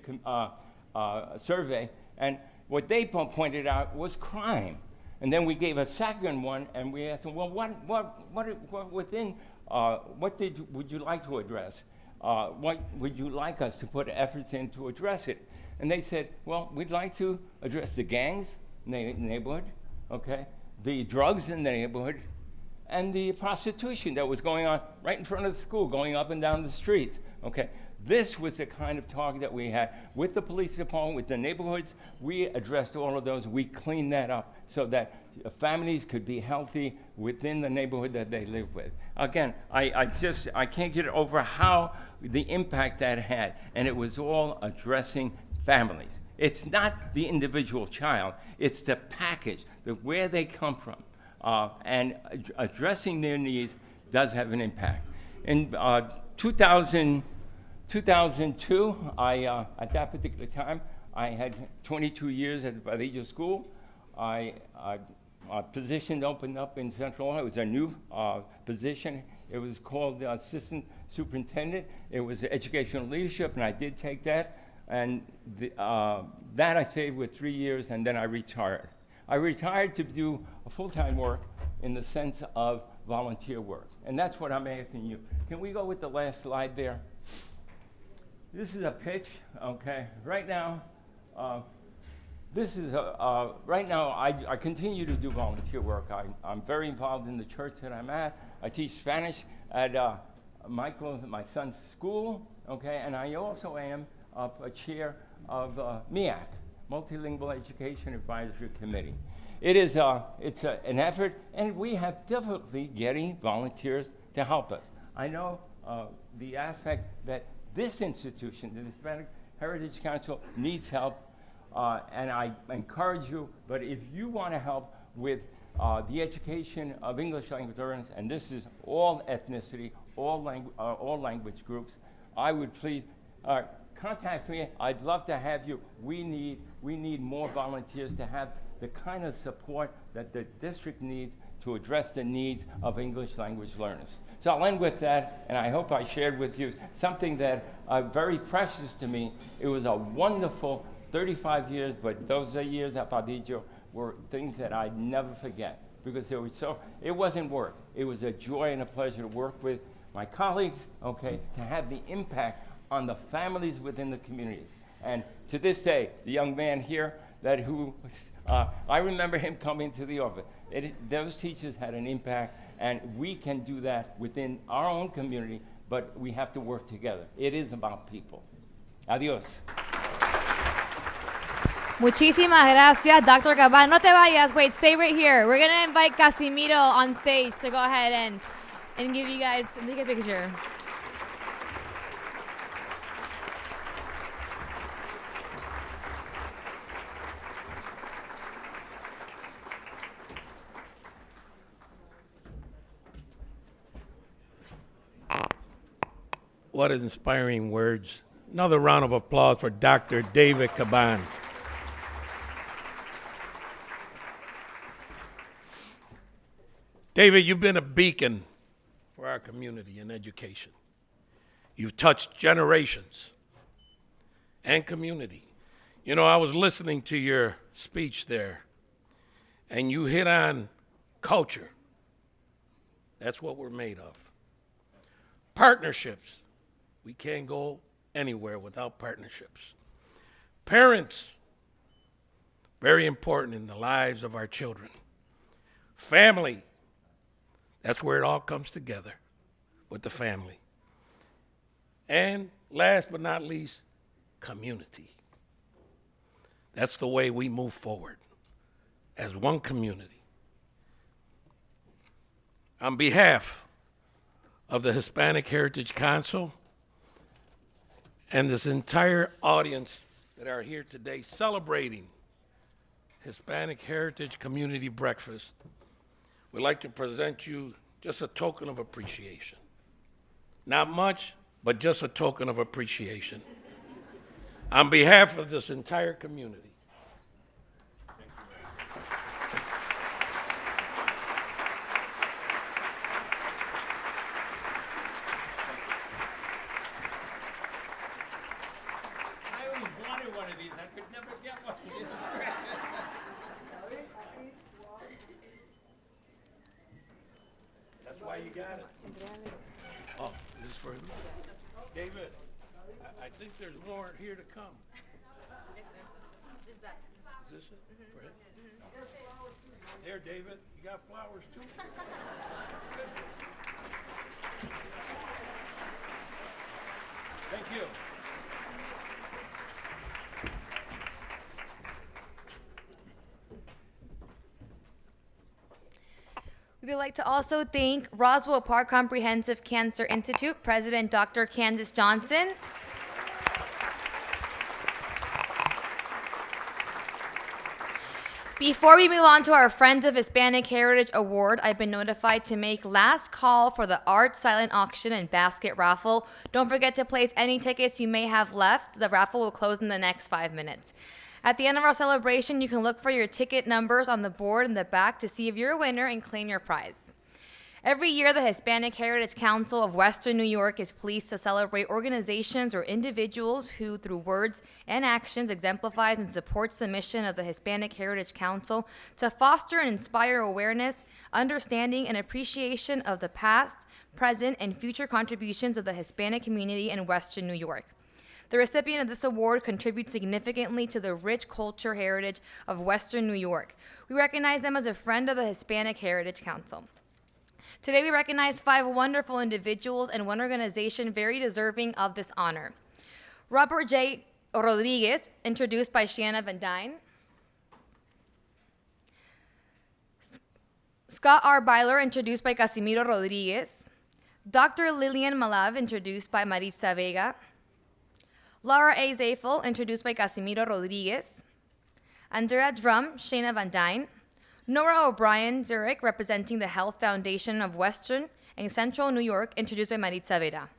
survey, and what they pointed out was crime. And then we gave a second one, and we asked them, well, what would you like to address? What would you like us to put efforts in to address it? And they said, well, we'd like to address the gangs in the neighborhood, okay, the drugs in the neighborhood, and the prostitution that was going on right in front of the school, going up and down the streets, okay? This was the kind of target that we had with the police department, with the neighborhoods. We addressed all of those. We cleaned that up so that families could be healthy within the neighborhood that they live with. Again, I can't get over how the impact that had, and it was all addressing families. It's not the individual child, it's the package, where they come from, and addressing their needs does have an impact. In 2002, at that particular time, I had 22 years at the Familia School. A position opened up in Central Ohio. It was a new position. It was called Assistant Superintendent. It was Educational Leadership, and I did take that. And that I stayed with 3 years, and then I retired. I retired to do a full-time work in the sense of volunteer work. And that's what I'm asking you. Can we go with the last slide there? This is a pitch, okay? Right now, I continue to do volunteer work. I'm very involved in the church that I'm at. I teach Spanish at my son's school, okay? And I also am a chair of MIAC, Multilingual Education Advisory Committee. It's an effort, and we have difficulty getting volunteers to help us. I know the aspect that this institution, the Hispanic Heritage Council, needs help, and I encourage you, but if you want to help with the education of English language learners, and this is all ethnicity, all language groups, I would please contact me. I'd love to have you. We need more volunteers to have the kind of support that the district needs to address the needs of English language learners. So I'll end with that, and I hope I shared with you something that very precious to me. It was a wonderful 35 years, but those years at Padillo were things that I'd never forget, because it wasn't work. It was a joy and a pleasure to work with my colleagues, okay, to have the impact on the families within the communities. And to this day, the young man here, I remember him coming to the office. Those teachers had an impact, and we can do that within our own community, but we have to work together. It is about people. Adios. Muchísimas gracias, Dr. Caban. No te vayas. Wait, stay right here. We're going to invite Casimiro on stage to go ahead and give you guys, take a picture. What inspiring words. Another round of applause for Dr. David Caban. David, you've been a beacon for our community in education. You've touched generations and community. You know, I was listening to your speech there, and you hit on culture. That's what we're made of. Partnerships. We can't go anywhere without partnerships. Parents, very important in the lives of our children. Family, that's where it all comes together, with the family. And last but not least, community. That's the way we move forward, as one community. On behalf of the Hispanic Heritage Council and this entire audience that are here today celebrating Hispanic Heritage Community Breakfast, we'd like to present you just a token of appreciation. Not much, but just a token of appreciation. On behalf of this entire community. got it. Oh, this is for him? David, I think there's more here to come. Is this it? For him? There, David, you got flowers too? Thank you. We would like to also thank Roswell Park Comprehensive Cancer Institute President Dr. Candace Johnson. Before we move on to our Friends of Hispanic Heritage Award, I've been notified to make last call for the art silent auction and basket raffle. Don't forget to place any tickets you may have left. The raffle will close in the next 5 minutes. At the end of our celebration, you can look for your ticket numbers on the board in the back to see if you're a winner and claim your prize. Every year, the Hispanic Heritage Council of Western New York is pleased to celebrate organizations or individuals who, through words and actions, exemplifies and supports the mission of the Hispanic Heritage Council to foster and inspire awareness, understanding, and appreciation of the past, present, and future contributions of the Hispanic community in Western New York. The recipient of this award contributes significantly to the rich culture heritage of Western New York. We recognize them as a friend of the Hispanic Heritage Council. Today we recognize 5 wonderful individuals and one organization very deserving of this honor. Robert J. Rodriguez, introduced by Shanna Van Dyne. Scott R. Byler, introduced by Casimiro Rodriguez. Dr. Lillian Malav, introduced by Maritza Vega. Laura A. Zafel, introduced by Casimiro Rodriguez. Andrea Drum, Shana Van Dyne. Nora O'Brien Zurich, representing the Health Foundation of Western and Central New York, introduced by Maritza Vera.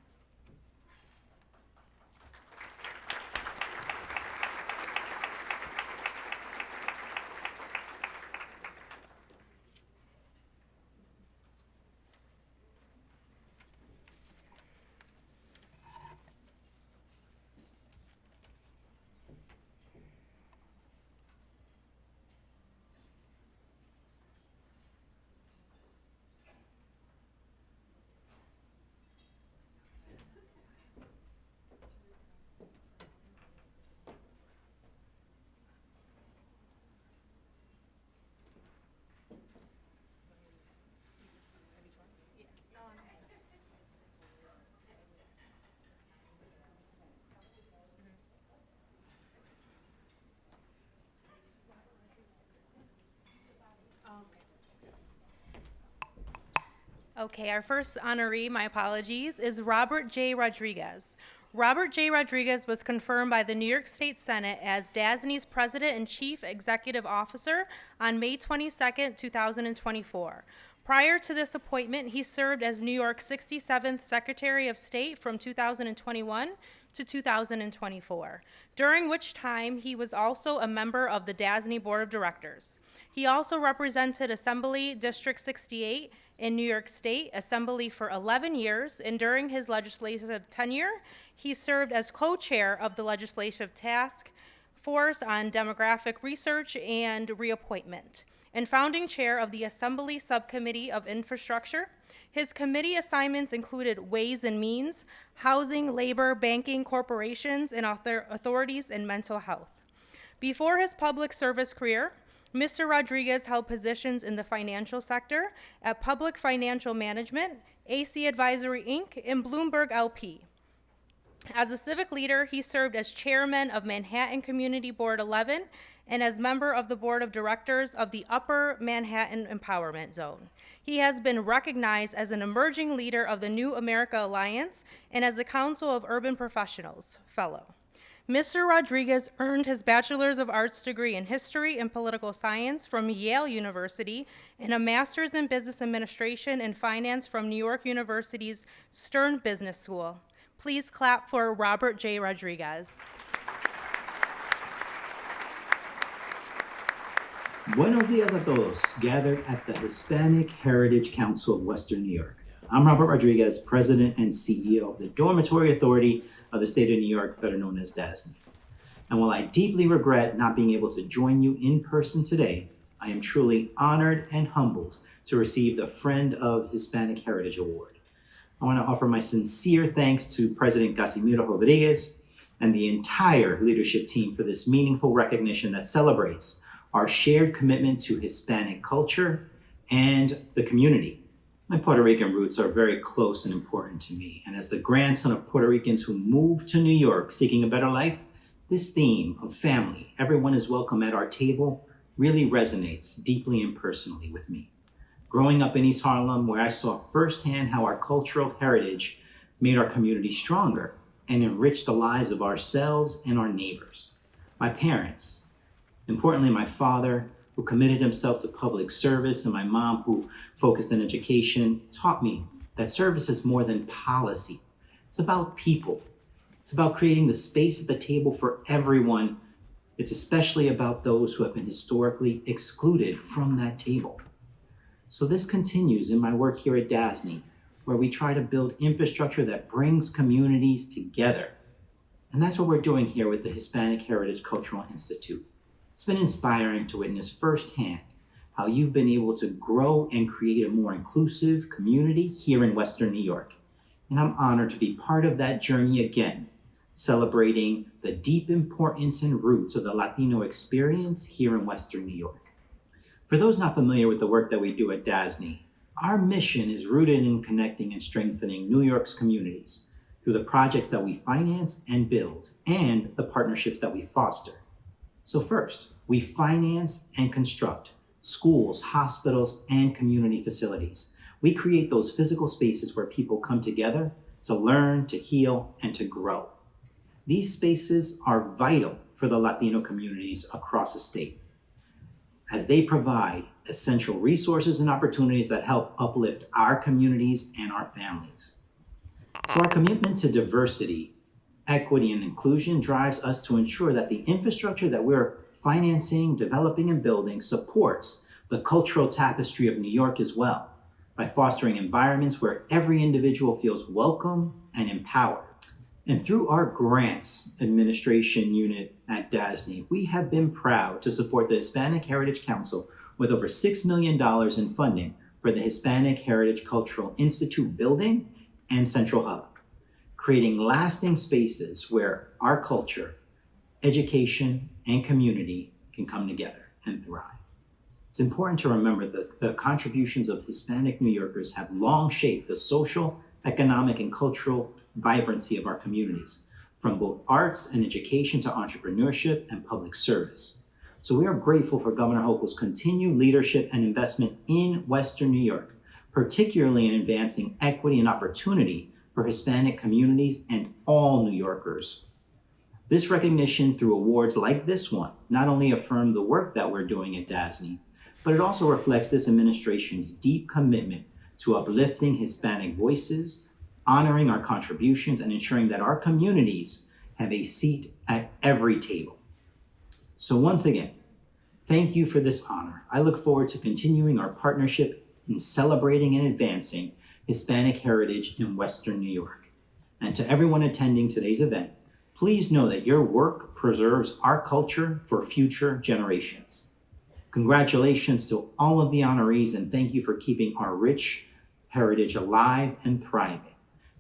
Okay, our first honoree, my apologies, is Robert J. Rodriguez. Robert J. Rodriguez was confirmed by the New York State Senate as DASNY's President and Chief Executive Officer on May 22, 2024. Prior to this appointment, he served as New York's 67th Secretary of State from 2021 to 2024, during which time he was also a member of the DASNY Board of Directors. He also represented Assembly District 68 in New York State Assembly for 11 years, and during his legislative tenure, he served as co-chair of the Legislative Task Force on Demographic Research and Reappointment, and founding chair of the Assembly Subcommittee of Infrastructure. His committee assignments included Ways and Means, Housing, Labor, Banking, Corporations, and Authorities, and Mental Health. Before his public service career, Mr. Rodriguez held positions in the financial sector at Public Financial Management, AC Advisory, Inc., and Bloomberg LP. As a civic leader, he served as chairman of Manhattan Community Board 11 and as member of the board of directors of the Upper Manhattan Empowerment Zone. He has been recognized as an emerging leader of the New America Alliance and as a Council of Urban Professionals Fellow. Mr. Rodriguez earned his Bachelor's of Arts degree in History and Political Science from Yale University and a Master's in Business Administration and Finance from New York University's Stern Business School. Please clap for Robert J. Rodriguez. Buenos dias a todos, gathered at the Hispanic Heritage Council of Western New York. I'm Robert Rodriguez, President and CEO of the Dormitory Authority of the State of New York, better known as DASNY. And while I deeply regret not being able to join you in person today, I am truly honored and humbled to receive the Friend of Hispanic Heritage Award. I want to offer my sincere thanks to President Casimiro Rodriguez and the entire leadership team for this meaningful recognition that celebrates our shared commitment to Hispanic culture and the community. My Puerto Rican roots are very close and important to me, and as the grandson of Puerto Ricans who moved to New York seeking a better life, this theme of family, everyone is welcome at our table, really resonates deeply and personally with me. Growing up in East Harlem, where I saw firsthand how our cultural heritage made our community stronger and enriched the lives of ourselves and our neighbors. My parents, importantly my father, who committed himself to public service, and my mom, who focused on education, taught me that service is more than policy. It's about people. It's about creating the space at the table for everyone. It's especially about those who have been historically excluded from that table. So this continues in my work here at DASNY, where we try to build infrastructure that brings communities together. And that's what we're doing here with the Hispanic Heritage Cultural Institute. It's been inspiring to witness firsthand how you've been able to grow and create a more inclusive community here in Western New York. And I'm honored to be part of that journey again, celebrating the deep importance and roots of the Latino experience here in Western New York. For those not familiar with the work that we do at DASNY, our mission is rooted in connecting and strengthening New York's communities through the projects that we finance and build and the partnerships that we foster. So first, we finance and construct schools, hospitals, and community facilities. We create those physical spaces where people come together to learn, to heal, and to grow. These spaces are vital for the Latino communities across the state, as they provide essential resources and opportunities that help uplift our communities and our families. So our commitment to diversity, equity, and inclusion drives us to ensure that the infrastructure that we're financing, developing, and building supports the cultural tapestry of New York as well, by fostering environments where every individual feels welcome and empowered. And through our grants administration unit at DASNY, we have been proud to support the Hispanic Heritage Council with over $6 million in funding for the Hispanic Heritage Cultural Institute building and Central Hub, creating lasting spaces where our culture, education, and community can come together and thrive. It's important to remember that the contributions of Hispanic New Yorkers have long shaped the social, economic, and cultural vibrancy of our communities, from both arts and education to entrepreneurship and public service. So we are grateful for Governor Hochul's continued leadership and investment in Western New York, particularly in advancing equity and opportunity for Hispanic communities and all New Yorkers. This recognition through awards like this one not only affirm the work that we're doing at DASNY, but it also reflects this administration's deep commitment to uplifting Hispanic voices, honoring our contributions, and ensuring that our communities have a seat at every table. So once again, thank you for this honor. I look forward to continuing our partnership in celebrating and advancing Hispanic heritage in Western New York. And to everyone attending today's event, please know that your work preserves our culture for future generations. Congratulations to all of the honorees, and thank you for keeping our rich heritage alive and thriving,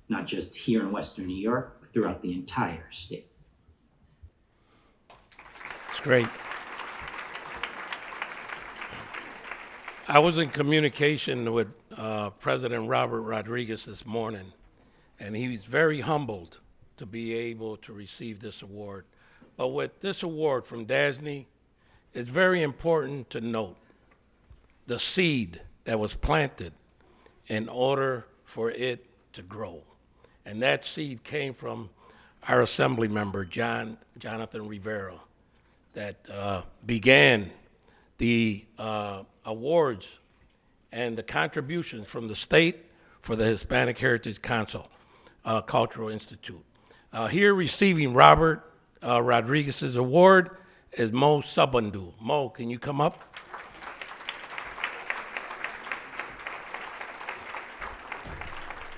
not just here in Western New York, but throughout the entire state. It's great. I was in communication with President Robert Rodriguez this morning, and he's very humbled to be able to receive this award. But with this award from DASNY, it's very important to note the seed that was planted in order for it to grow. And that seed came from our Assembly member, Jonathan Rivera, that began the awards and the contributions from the state for the Hispanic Heritage Cultural Institute. Here receiving Robert Rodriguez's award is Mo Subundu. Mo, can you come up?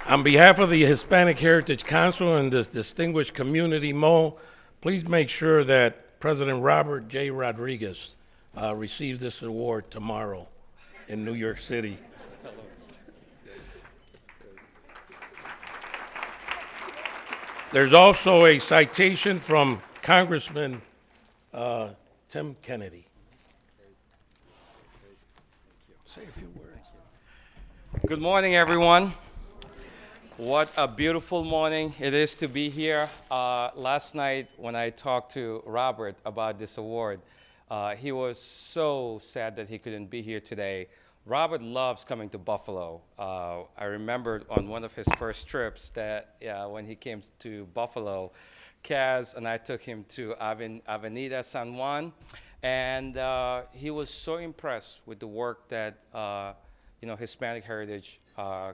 On behalf of the Hispanic Heritage Council and this distinguished community, Mo, please make sure that President Robert J. Rodriguez receives this award tomorrow in New York City. There's also a citation from Congressman Tim Kennedy. Say a few words. Good morning, everyone. What a beautiful morning it is to be here. Last night, when I talked to Robert about this award, he was so sad that he couldn't be here today. Robert loves coming to Buffalo. I remember on one of his first trips that when he came to Buffalo, Kaz and I took him to Avenida San Juan, and he was so impressed with the work that Hispanic Heritage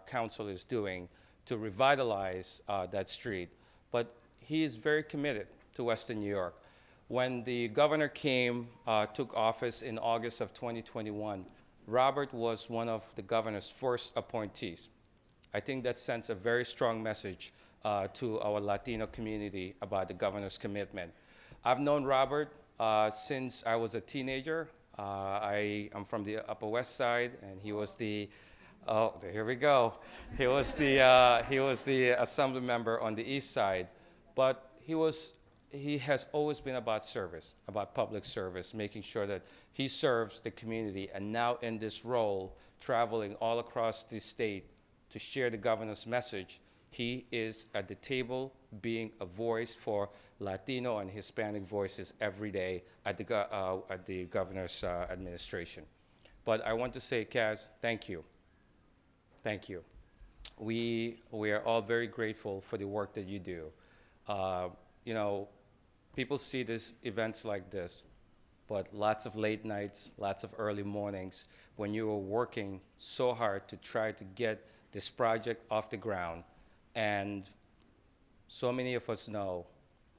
Council is doing to revitalize that street. But he is very committed to Western New York. When the governor took office in August of 2021, Robert was one of the governor's first appointees. I think that sends a very strong message to our Latino community about the governor's commitment. I've known Robert since I was a teenager. I am from the Upper West Side, and he was here we go. He was the assembly member on the East Side, but he has always been about service, about public service, making sure that he serves the community. And now in this role, traveling all across the state to share the governor's message, he is at the table being a voice for Latino and Hispanic voices every day at the governor's administration. But I want to say, Kaz, thank you. Thank you. We are all very grateful for the work that you do. People see these events like this, but lots of late nights, lots of early mornings when you are working so hard to try to get this project off the ground. And so many of us know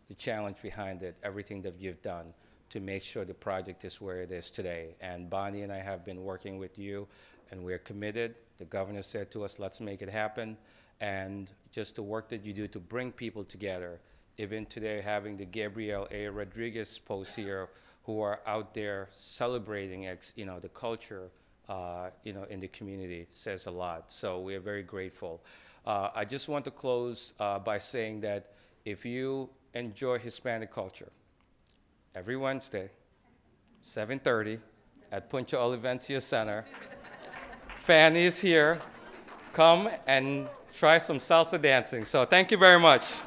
the challenge behind it, everything that you've done to make sure the project is where it is today. And Bonnie and I have been working with you, and we're committed. The governor said to us, let's make it happen. And just the work that you do to bring people together. Even today, having the Gabriel A. Rodriguez post here, who are out there celebrating, the culture, in the community, says a lot. So we are very grateful. I just want to close by saying that if you enjoy Hispanic culture, every Wednesday, 7:30 at Punta Olivencia Center, Fanny is here. Come and try some salsa dancing. So thank you very much.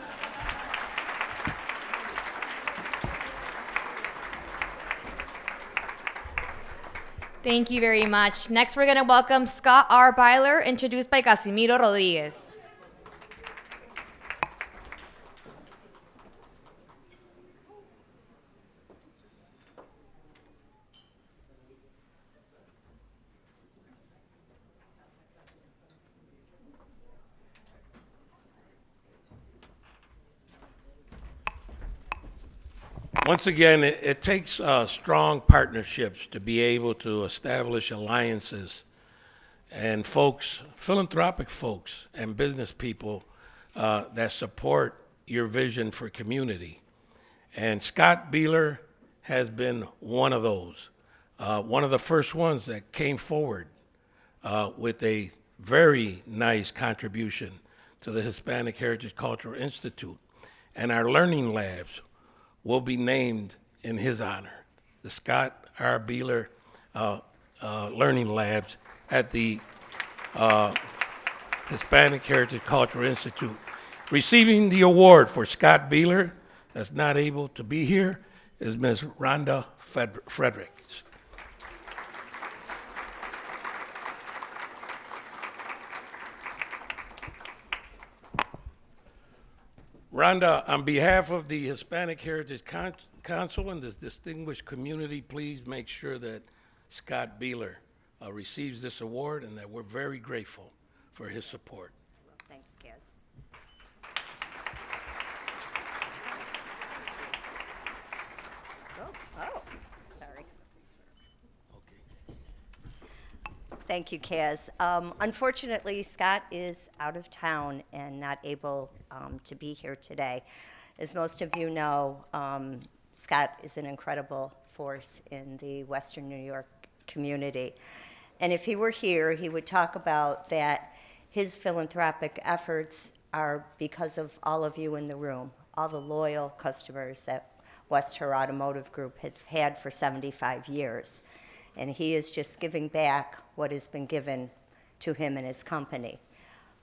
Thank you very much. Next, we're going to welcome Scott R. Byler, introduced by Casimiro Rodriguez. Once again, it takes strong partnerships to be able to establish alliances, and folks, philanthropic folks and business people that support your vision for community. And Scott Beeler has been one of those, one of the first ones that came forward with a very nice contribution to the Hispanic Heritage Cultural Institute. And our learning labs will be named in his honor, the Scott R. Beeler Learning Labs at the Hispanic Heritage Cultural Institute. Receiving the award for Scott Beeler, that's not able to be here, is Ms. Rhonda Fredericks. Rhonda, on behalf of the Hispanic Heritage Council and this distinguished community, please make sure that Scott Beeler receives this award, and that we're very grateful for his support. Thanks, Kaz. Oh, sorry. Okay. Thank you, Kaz. Unfortunately, Scott is out of town and not able to be here today. As most of you know, Scott is an incredible force in the Western New York community. And if he were here, he would talk about that his philanthropic efforts are because of all of you in the room, all the loyal customers that West Her Automotive Group has had for 75 years. And he is just giving back what has been given to him and his company.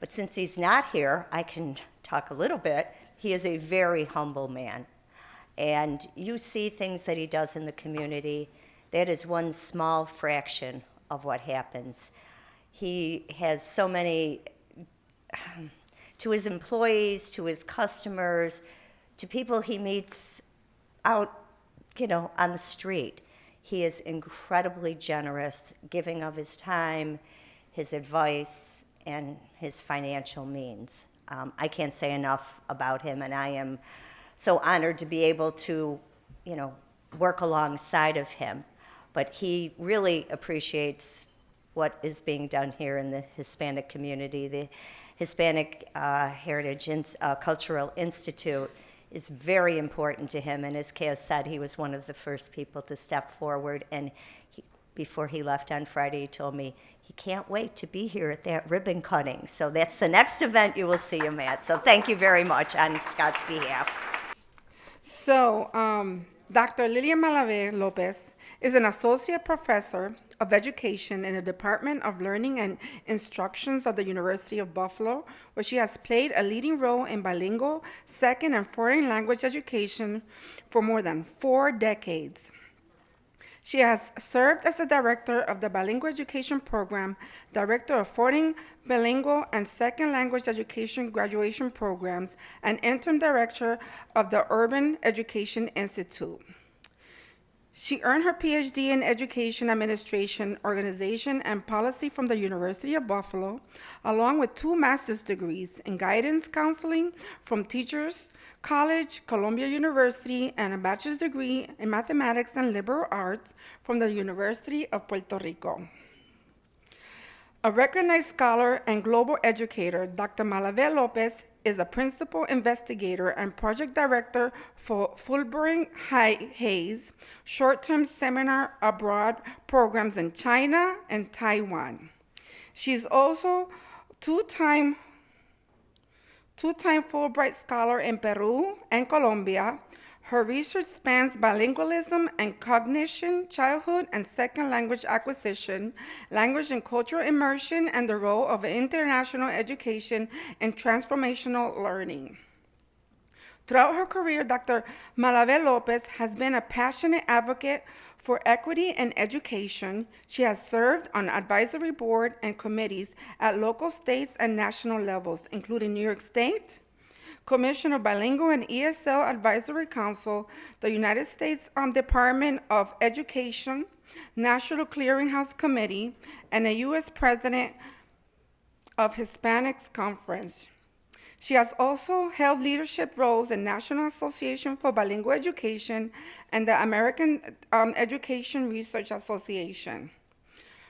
But since he's not here, I can talk a little bit. He is a very humble man. And you see things that he does in the community. That is one small fraction of what happens. He has so many, to his employees, to his customers, to people he meets out, on the street. He is incredibly generous, giving of his time, his advice, and his financial means. I can't say enough about him, and I am so honored to be able to, work alongside of him. But he really appreciates what is being done here in the Hispanic community. The Hispanic Heritage Cultural Institute is very important to him, and as Kaz said, he was one of the first people to step forward, and before he left on Friday, he told me he can't wait to be here at that ribbon cutting. So that's the next event you will see him at. So thank you very much on Scott's behalf. So, Dr. Lilia Malave Lopez is an associate professor of education in the Department of Learning and Instructions of the University of Buffalo, where she has played a leading role in bilingual, second and foreign language education for more than 4 decades. She has served as the director of the Bilingual Education Program, director of foreign, bilingual, and second language education graduation programs, and interim director of the Urban Education Institute. She earned her PhD in Education Administration, Organization, and Policy from the University of Buffalo, along with 2 master's degrees in Guidance Counseling from Teachers College, Columbia University, and a bachelor's degree in Mathematics and Liberal Arts from the University of Puerto Rico. A recognized scholar and global educator, Dr. Malave Lopez is a principal investigator and project director for Fulbright Hayes short-term seminar abroad programs in China and Taiwan. She's also two-time Fulbright scholar in Peru and Colombia. Her research spans bilingualism and cognition, childhood and second language acquisition, language and cultural immersion, and the role of international education in transformational learning. Throughout her career, Dr. Malave Lopez has been a passionate advocate for equity in education. She has served on advisory board and committees at local, states, and national levels, including New York State, Commission of Bilingual and ESL Advisory Council, the United States Department of Education, National Clearinghouse Committee, and a U.S. President of Hispanics Conference. She has also held leadership roles in National Association for Bilingual Education and the American Education Research Association.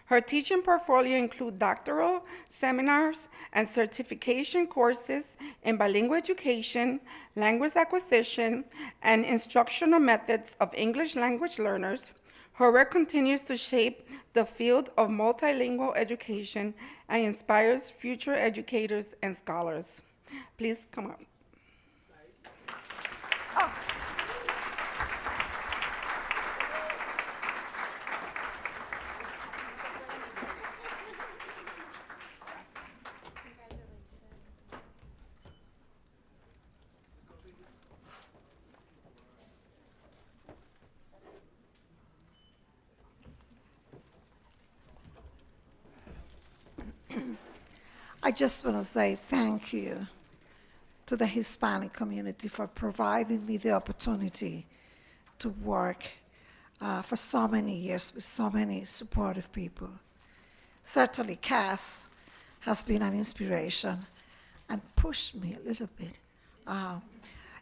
Her teaching portfolio includes doctoral seminars and certification courses in bilingual education, language acquisition, and instructional methods of English language learners. Her work continues to shape the field of multilingual education and inspires future educators and scholars. Please come up. I just want to say thank you to the Hispanic community for providing me the opportunity to work for so many years with so many supportive people. Certainly, Cass has been an inspiration and pushed me a little bit.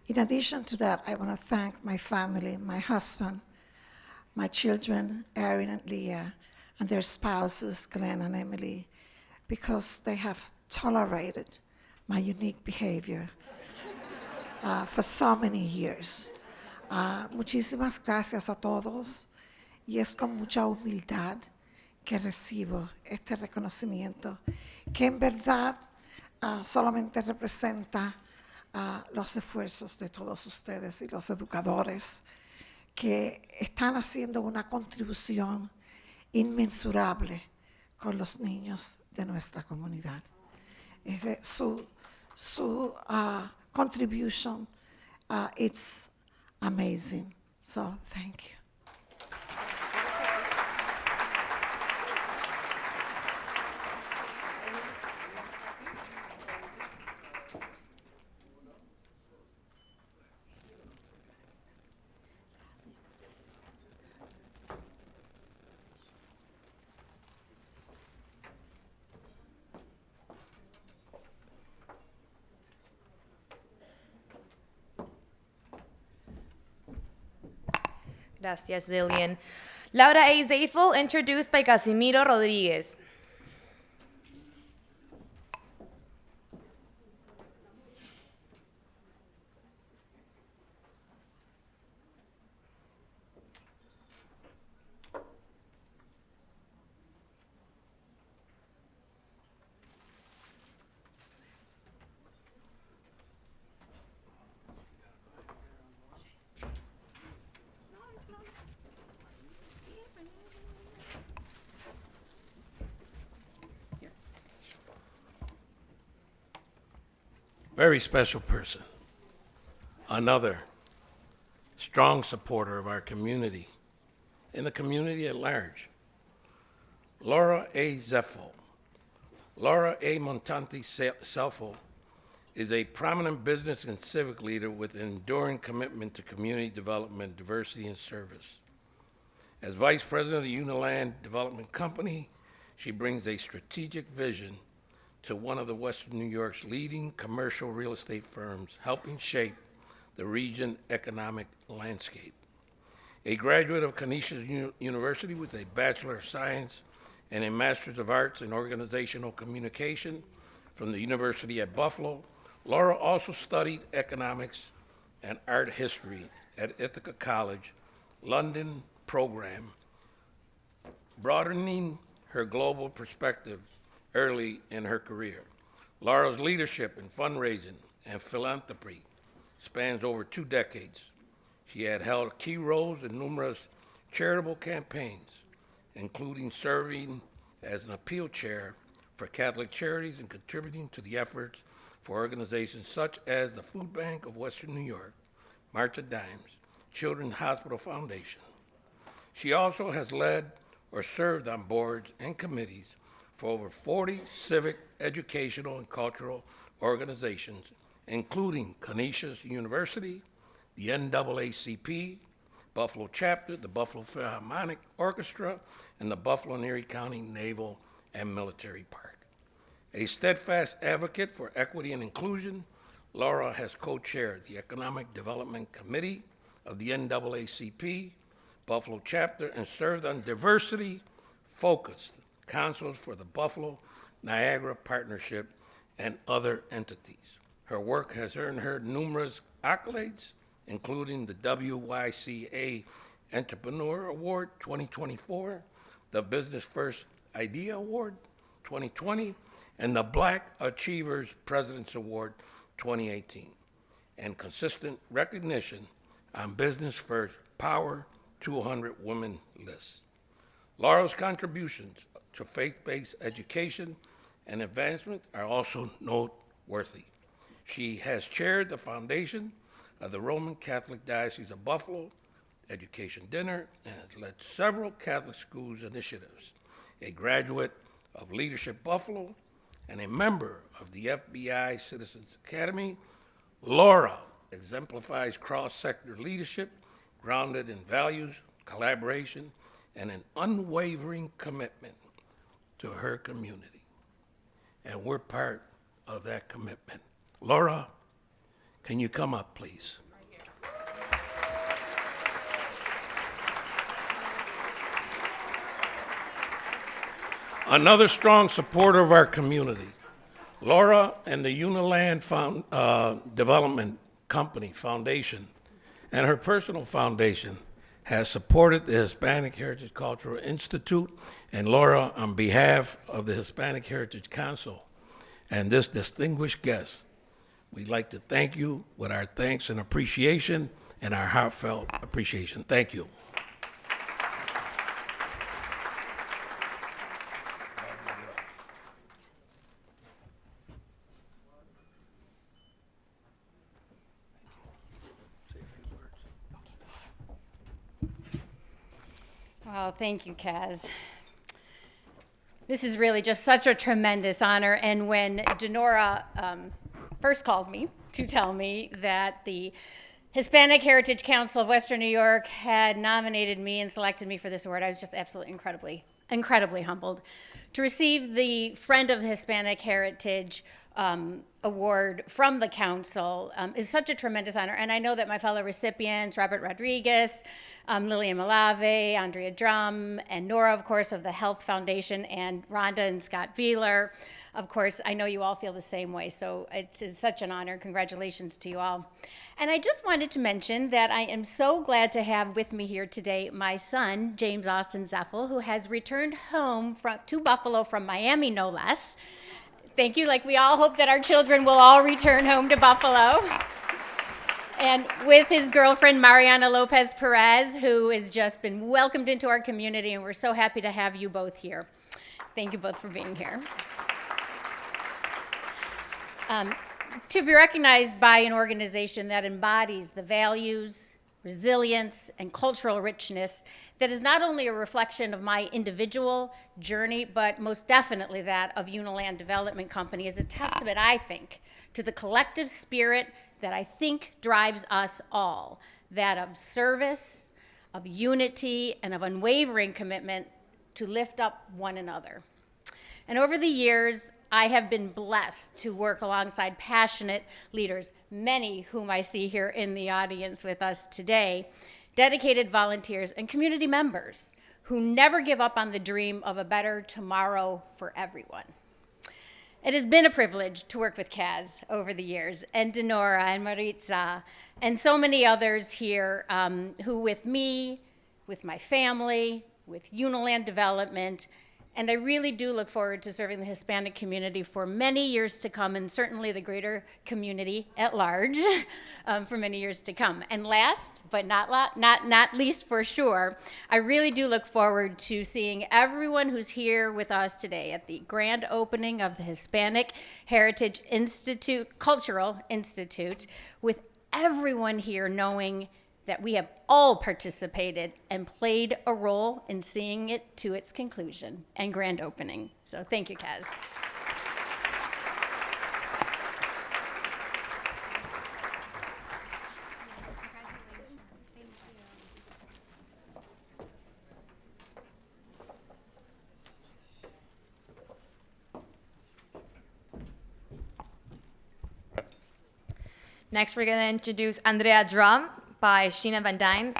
In addition to that, I want to thank my family, my husband, my children, Erin and Leah, and their spouses, Glenn and Emily, because they have tolerated my unique behavior for so many years. Muchísimas gracias a todos, y es con mucha humildad que recibo este reconocimiento, que en verdad solamente representa los esfuerzos de todos ustedes y los educadores que están haciendo una contribución inmensurable con los niños de nuestra comunidad. Su contribution, it's amazing. So thank you. Gracias, Lillian. Laura A. Zafel, introduced by Casimiro Rodriguez. Very special person. Another strong supporter of our community and the community at large. Laura A. Zafel. Laura A. Montante Zafel is a prominent business and civic leader with an enduring commitment to community development, diversity, and service. As vice president of the Uniland Development Company, she brings a strategic vision to one of the Western New York's leading commercial real estate firms, helping shape the region economic landscape. A graduate of Canisius University with a Bachelor of Science and a Master's of Arts in Organizational Communication from the University at Buffalo, Laura also studied economics and art history at Ithaca College, London program, broadening her global perspective early in her career. Laura's leadership in fundraising and philanthropy spans over 2 decades. She had held key roles in numerous charitable campaigns, including serving as an appeal chair for Catholic charities and contributing to the efforts for organizations such as the Food Bank of Western New York, March of Dimes, Children's Hospital Foundation. She also has led or served on boards and committees for over 40 civic, educational, and cultural organizations, including Canisius University, the NAACP, Buffalo Chapter, the Buffalo Philharmonic Orchestra, and the Buffalo N.Y County Naval and Military Park. A steadfast advocate for equity and inclusion, Laura has co-chaired the Economic Development Committee of the NAACP, Buffalo Chapter, and served on diversity-focused councils for the Buffalo Niagara Partnership and other entities. Her work has earned her numerous accolades, including the WYCA Entrepreneur Award 2024, the Business First Idea Award 2020, and the Black Achievers President's Award 2018, and consistent recognition on Business First Power 200 Women lists. Laura's contributions to faith-based education and advancement are also noteworthy. She has chaired the foundation of the Roman Catholic Diocese of Buffalo Education Dinner and has led several Catholic schools initiatives. A graduate of Leadership Buffalo and a member of the FBI Citizens Academy, Laura exemplifies cross-sector leadership grounded in values, collaboration, and an unwavering commitment to her community. And we're part of that commitment. Laura, can you come up, please? Another strong supporter of our community, Laura and the Uniland Development Company Foundation and her personal foundation has supported the Hispanic Heritage Cultural Institute, and Laura, on behalf of the Hispanic Heritage Council and this distinguished guest. We'd like to thank you with our thanks and appreciation and our heartfelt appreciation. Thank you. Well, thank you, Kaz. This is really just such a tremendous honor. And when Denora first called me to tell me that the Hispanic Heritage Council of Western New York had nominated me and selected me for this award, I was just absolutely incredibly humbled. To receive the Friend of the Hispanic Heritage award from the council is such a tremendous honor. And I know that my fellow recipients, Robert Rodriguez, Lillian Malave, Andrea Drum, and Nora, of course, of the Health Foundation, and Rhonda and Scott Beeler, of course, I know you all feel the same way. So it's such an honor. Congratulations to you all. And I just wanted to mention that I am so glad to have with me here today my son, James Austin Zeffel, who has returned home to Buffalo from Miami, no less. Thank you. Like, we all hope that our children will all return home to Buffalo. And with his girlfriend, Mariana Lopez Perez, who has just been welcomed into our community, and we're so happy to have you both here. Thank you both for being here. To be recognized by an organization that embodies the values, resilience, and cultural richness that is not only a reflection of my individual journey, but most definitely that of Uniland Development Company, is a testament, I think, to the collective spirit that I think drives us all, that of service, of unity, and of unwavering commitment to lift up one another. And over the years, I have been blessed to work alongside passionate leaders, many whom I see here in the audience with us today, dedicated volunteers and community members who never give up on the dream of a better tomorrow for everyone. It has been a privilege to work with Kaz over the years, and Denora and Maritza, and so many others here who with me, with my family, with Uniland Development, and I really do look forward to serving the Hispanic community for many years to come, and certainly the greater community at large for many years to come. And last, but not least for sure, I really do look forward to seeing everyone who's here with us today at the grand opening of the Hispanic Heritage Institute, Cultural Institute, with everyone here knowing that we have all participated and played a role in seeing it to its conclusion and grand opening. So thank you, Kaz. Next, we're going to introduce Andrea Drum by Sheena Van Dyne.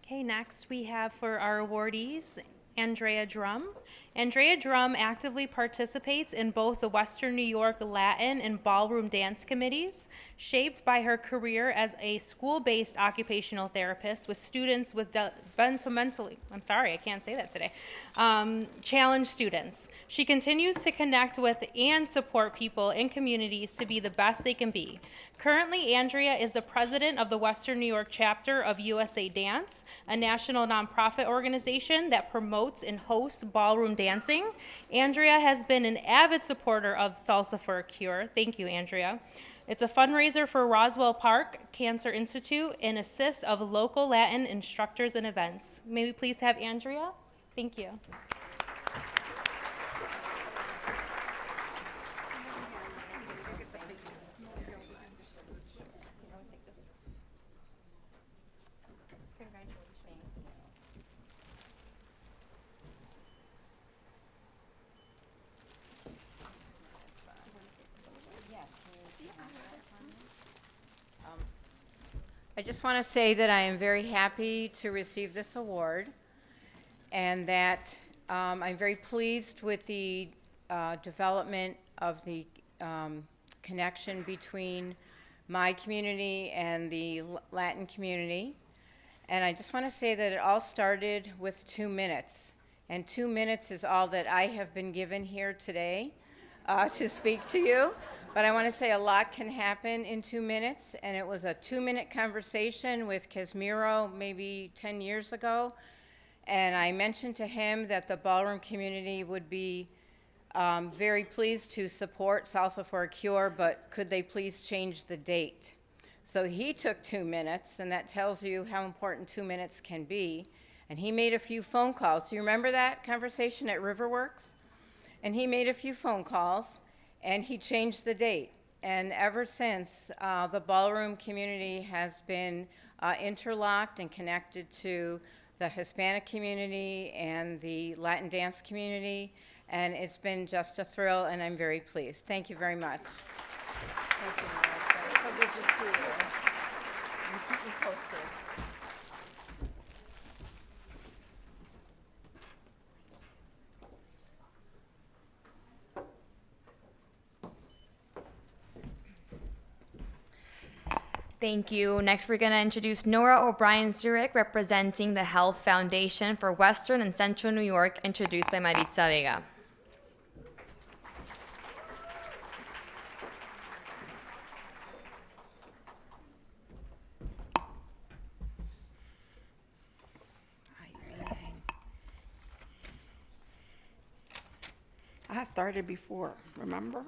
Okay, next we have for our awardees, Andrea Drum. Andrea Drum actively participates in both the Western New York Latin and Ballroom Dance Committees, shaped by her career as a school-based occupational therapist with students with challenged students. She continues to connect with and support people in communities to be the best they can be. Currently, Andrea is the president of the Western New York chapter of USA Dance, a national nonprofit organization that promotes and hosts ballroom dancing. Andrea has been an avid supporter of Salsa for a Cure. Thank you, Andrea. It's a fundraiser for Roswell Park Cancer Institute and assists of local Latin instructors and events. May we please have Andrea? Thank you. I just want to say that I am very happy to receive this award, and that I'm very pleased with the development of the connection between my community and the Latin community. And I just want to say that it all started with 2 minutes. And 2 minutes is all that I have been given here today to speak to you. But I want to say a lot can happen in 2 minutes. And it was a 2-minute conversation with Casimiro maybe 10 years ago. And I mentioned to him that the ballroom community would be very pleased to support Salsa for a Cure, but could they please change the date? So he took 2 minutes, and that tells you how important 2 minutes can be. And he made a few phone calls. Do you remember that conversation at Riverworks? And he made a few phone calls, and he changed the date. And ever since, the ballroom community has been interlocked and connected to the Hispanic community and the Latin dance community. And it's been just a thrill, and I'm very pleased. Thank you very much. Thank you, Melissa. So good to see you. And keep me posted. Thank you. Next, we're going to introduce Nora O'Brien-Zurich, representing the Health Foundation for Western and Central New York, introduced by Maritza Vega. I started before, remember?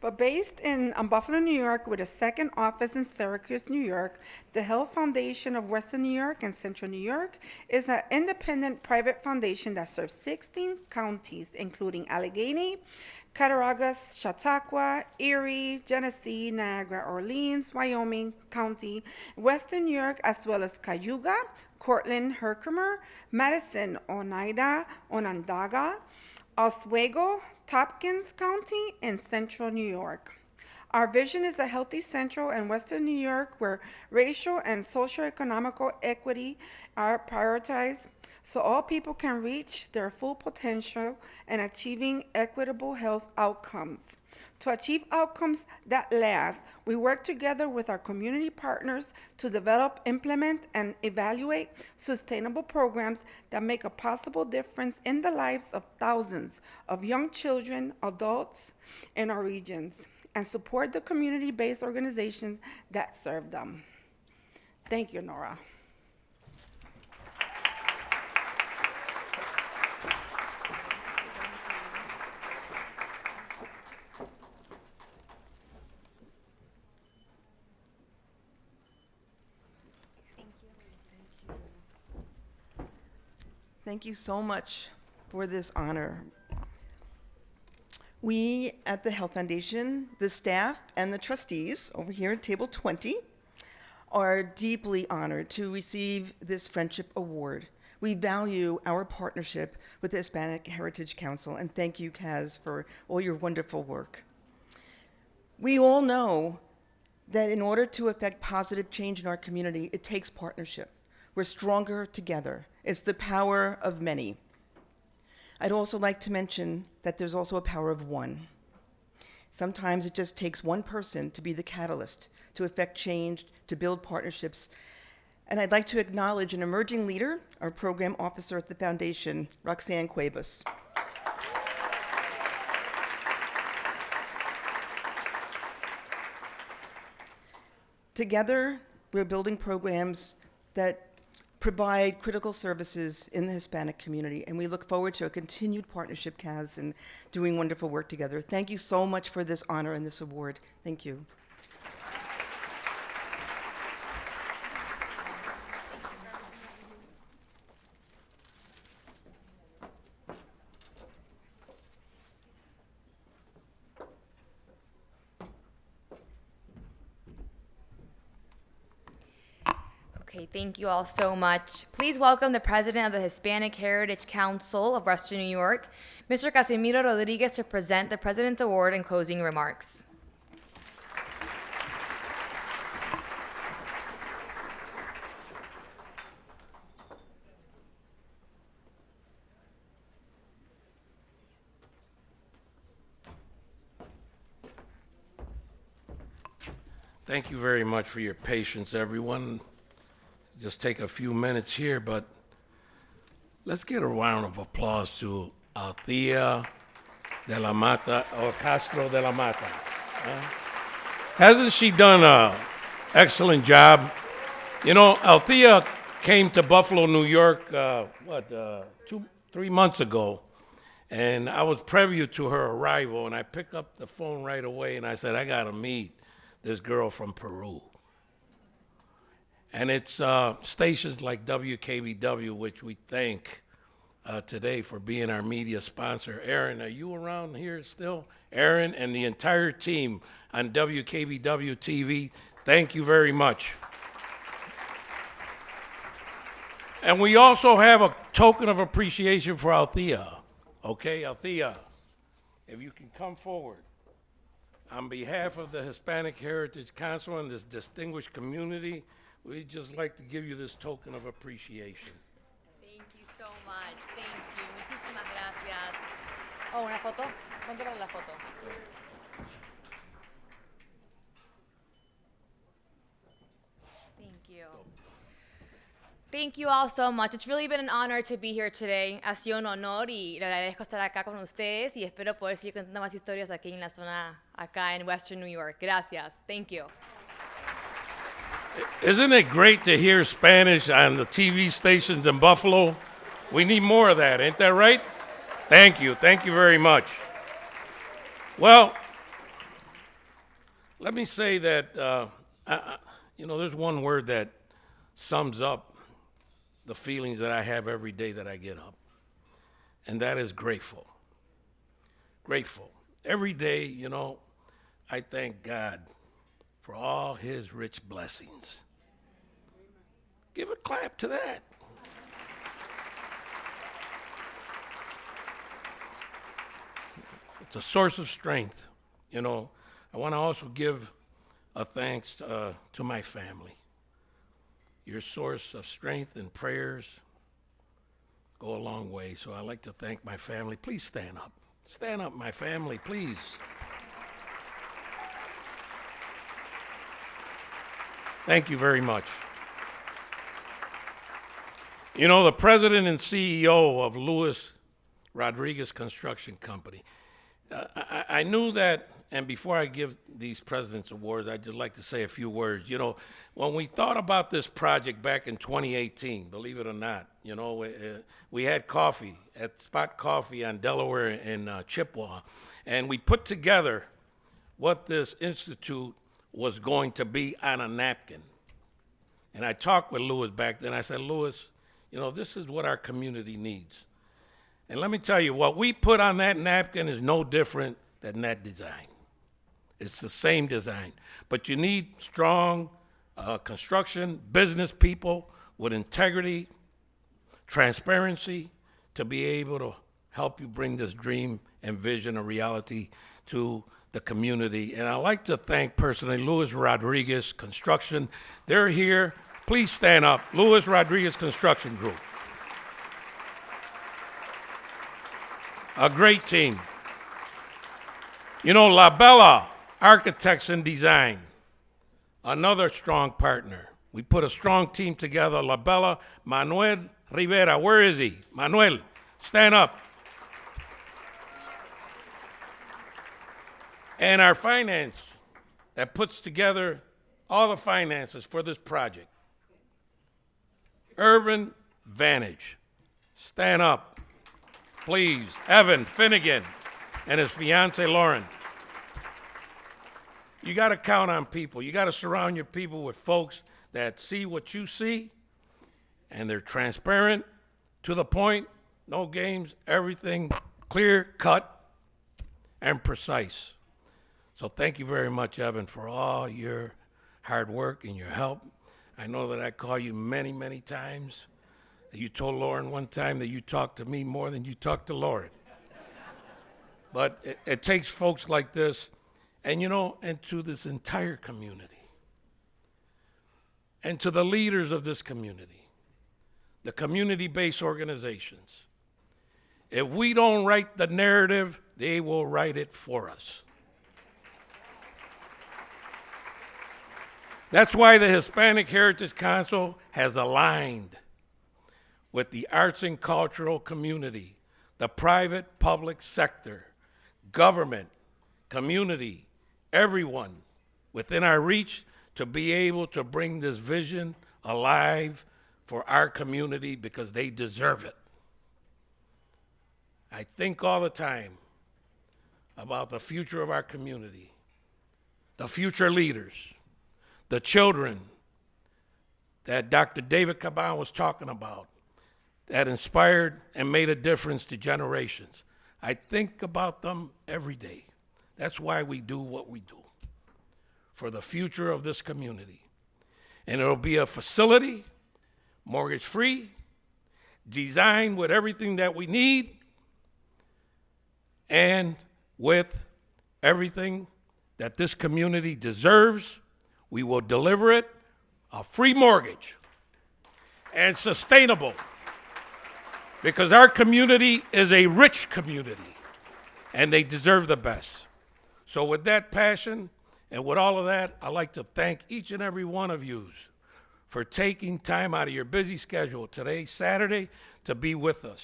But based in Buffalo, New York, with a second office in Syracuse, New York, the Health Foundation of Western New York and Central New York is an independent private foundation that serves 16 counties, including Allegheny, Cattaraugus, Chautauqua, Erie, Genesee, Niagara, Orleans, Wyoming County, Western New York, as well as Cayuga, Cortland, Herkimer, Madison, Oneida, Onondaga, Oswego, Tompkins County, and Central New York. Our vision is a healthy Central and Western New York where racial and socioeconomic equity are prioritized so all people can reach their full potential and achieving equitable health outcomes. To achieve outcomes that last, we work together with our community partners to develop, implement, and evaluate sustainable programs that make a possible difference in the lives of thousands of young children, adults in our regions, and support the community-based organizations that serve them. Thank you, Nora. Thank you so much for this honor. We at the Health Foundation, the staff, and the trustees over here at table 20 are deeply honored to receive this Friendship Award. We value our partnership with the Hispanic Heritage Council, and thank you, Kaz, for all your wonderful work. We all know that in order to affect positive change in our community, it takes partnership. We're stronger together. It's the power of many. I'd also like to mention that there's also a power of one. Sometimes it just takes one person to be the catalyst, to affect change, to build partnerships. And I'd like to acknowledge an emerging leader, our program officer at the foundation, Roxanne Cuevas. Together, we're building programs that provide critical services in the Hispanic community, and we look forward to a continued partnership, Kaz, and doing wonderful work together. Thank you so much for this honor and this award. Thank you. Okay, thank you all so much. Please welcome the president of the Hispanic Heritage Council of Western New York, Mr. Casimiro Rodriguez, to present the President's Award and closing remarks. Thank you very much for your patience, everyone. just take a few minutes here, but let's get a round of applause to Althea de la Mata, or Castro de la Mata. Hasn't she done an excellent job? You know, Althea came to Buffalo, New York, 3 months ago, and I was preview to her arrival, and I picked up the phone right away, and I said, I got to meet this girl from Peru. And it's stations like WKBW, which we thank today for being our media sponsor. Aaron, are you around here still? Aaron and the entire team on WKBW TV, thank you very much. And we also have a token of appreciation for Althea. Okay, Althea, if you can come forward. On behalf of the Hispanic Heritage Council and this distinguished community, we'd just like to give you this token of appreciation. Thank you so much. Thank you. Muchísimas gracias. Oh, una foto. ¿Dónde va la foto? Thank you. Thank you all so much. It's really been an honor to be here today. Ha sido un honor y le agradezco estar acá con ustedes y espero poder seguir contando más historias aquí en la zona, acá en Western New York. Gracias. Thank you. Isn't it great to hear Spanish on the TV stations in Buffalo? We need more of that, ain't that right? Thank you. Thank you very much. Well, let me say that, there's one word that sums up the feelings that I have every day that I get up, and that is grateful. Grateful. Every day, I thank God for all his rich blessings. Give a clap to that. It's a source of strength. I want to also give a thanks to my family. Your source of strength and prayers go a long way. So I'd like to thank my family. Please stand up. Stand up, my family, please. Thank you very much. The president and CEO of Luis Rodriguez Construction Company. I knew that, and before I give these President's Awards, I'd just like to say a few words. When we thought about this project back in 2018, believe it or not, we had coffee at Spot Coffee on Delaware and Chippewa, and we put together what this institute was going to be on a napkin. And I talked with Louis back then. I said, Louis, this is what our community needs. And let me tell you, what we put on that napkin is no different than that design. It's the same design. But you need strong construction, business people with integrity, transparency, to be able to help you bring this dream and vision of reality to the community. And I'd like to thank personally Luis Rodriguez Construction. They're here. Please stand up. Luis Rodriguez Construction Group. A great team. La Bella Architects and Design, another strong partner. We put a strong team together. La Bella, Manuel Rivera, where is he? Manuel, stand up. And our finance that puts together all the finances for this project. Urban Vantage, stand up. Please, Evan Finnegan and his fiancée, Lauren. You got to count on people. You got to surround your people with folks that see what you see, and they're transparent, to the point, no games, everything clear, cut, and precise. So thank you very much, Evan, for all your hard work and your help. I know that I call you many, many times. You told Lauren one time that you talk to me more than you talk to Lauren. But it takes folks like this, and and to this entire community, and to the leaders of this community, the community-based organizations. If we don't write the narrative, they will write it for us. That's why the Hispanic Heritage Council has aligned with the arts and cultural community, the private public sector, government, community, everyone within our reach to be able to bring this vision alive for our community because they deserve it. I think all the time about the future of our community, the future leaders, the children that Dr. David Caban was talking about, that inspired and made a difference to generations. I think about them every day. That's why we do what we do, for the future of this community. And it'll be a facility, mortgage-free, designed with everything that we need, and with everything that this community deserves. We will deliver it, a free mortgage, and sustainable, because our community is a rich community, and they deserve the best. So with that passion and with all of that, I'd like to thank each and every one of you for taking time out of your busy schedule today, Saturday, to be with us.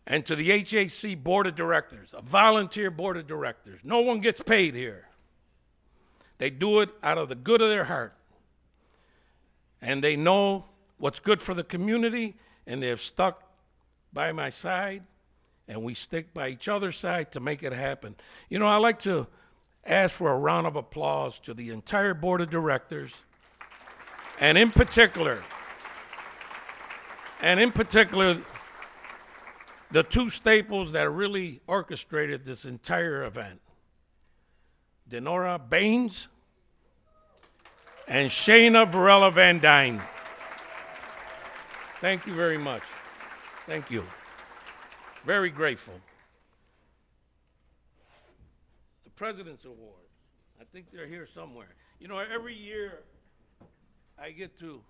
And to the HHC Board of Directors, a volunteer board of directors. No one gets paid here. They do it out of the good of their heart. And they know what's good for the community, and they have stuck by my side, and we stick by each other's side to make it happen. You know, I'd like to ask for a round of applause to the entire board of directors, and in particular, the two staples that really orchestrated this entire event, Denora Baines and Shayna Varela Van Dyne. Thank you very much. Thank you. Very grateful. The President's Award. I think they're here somewhere. You know, every year I get to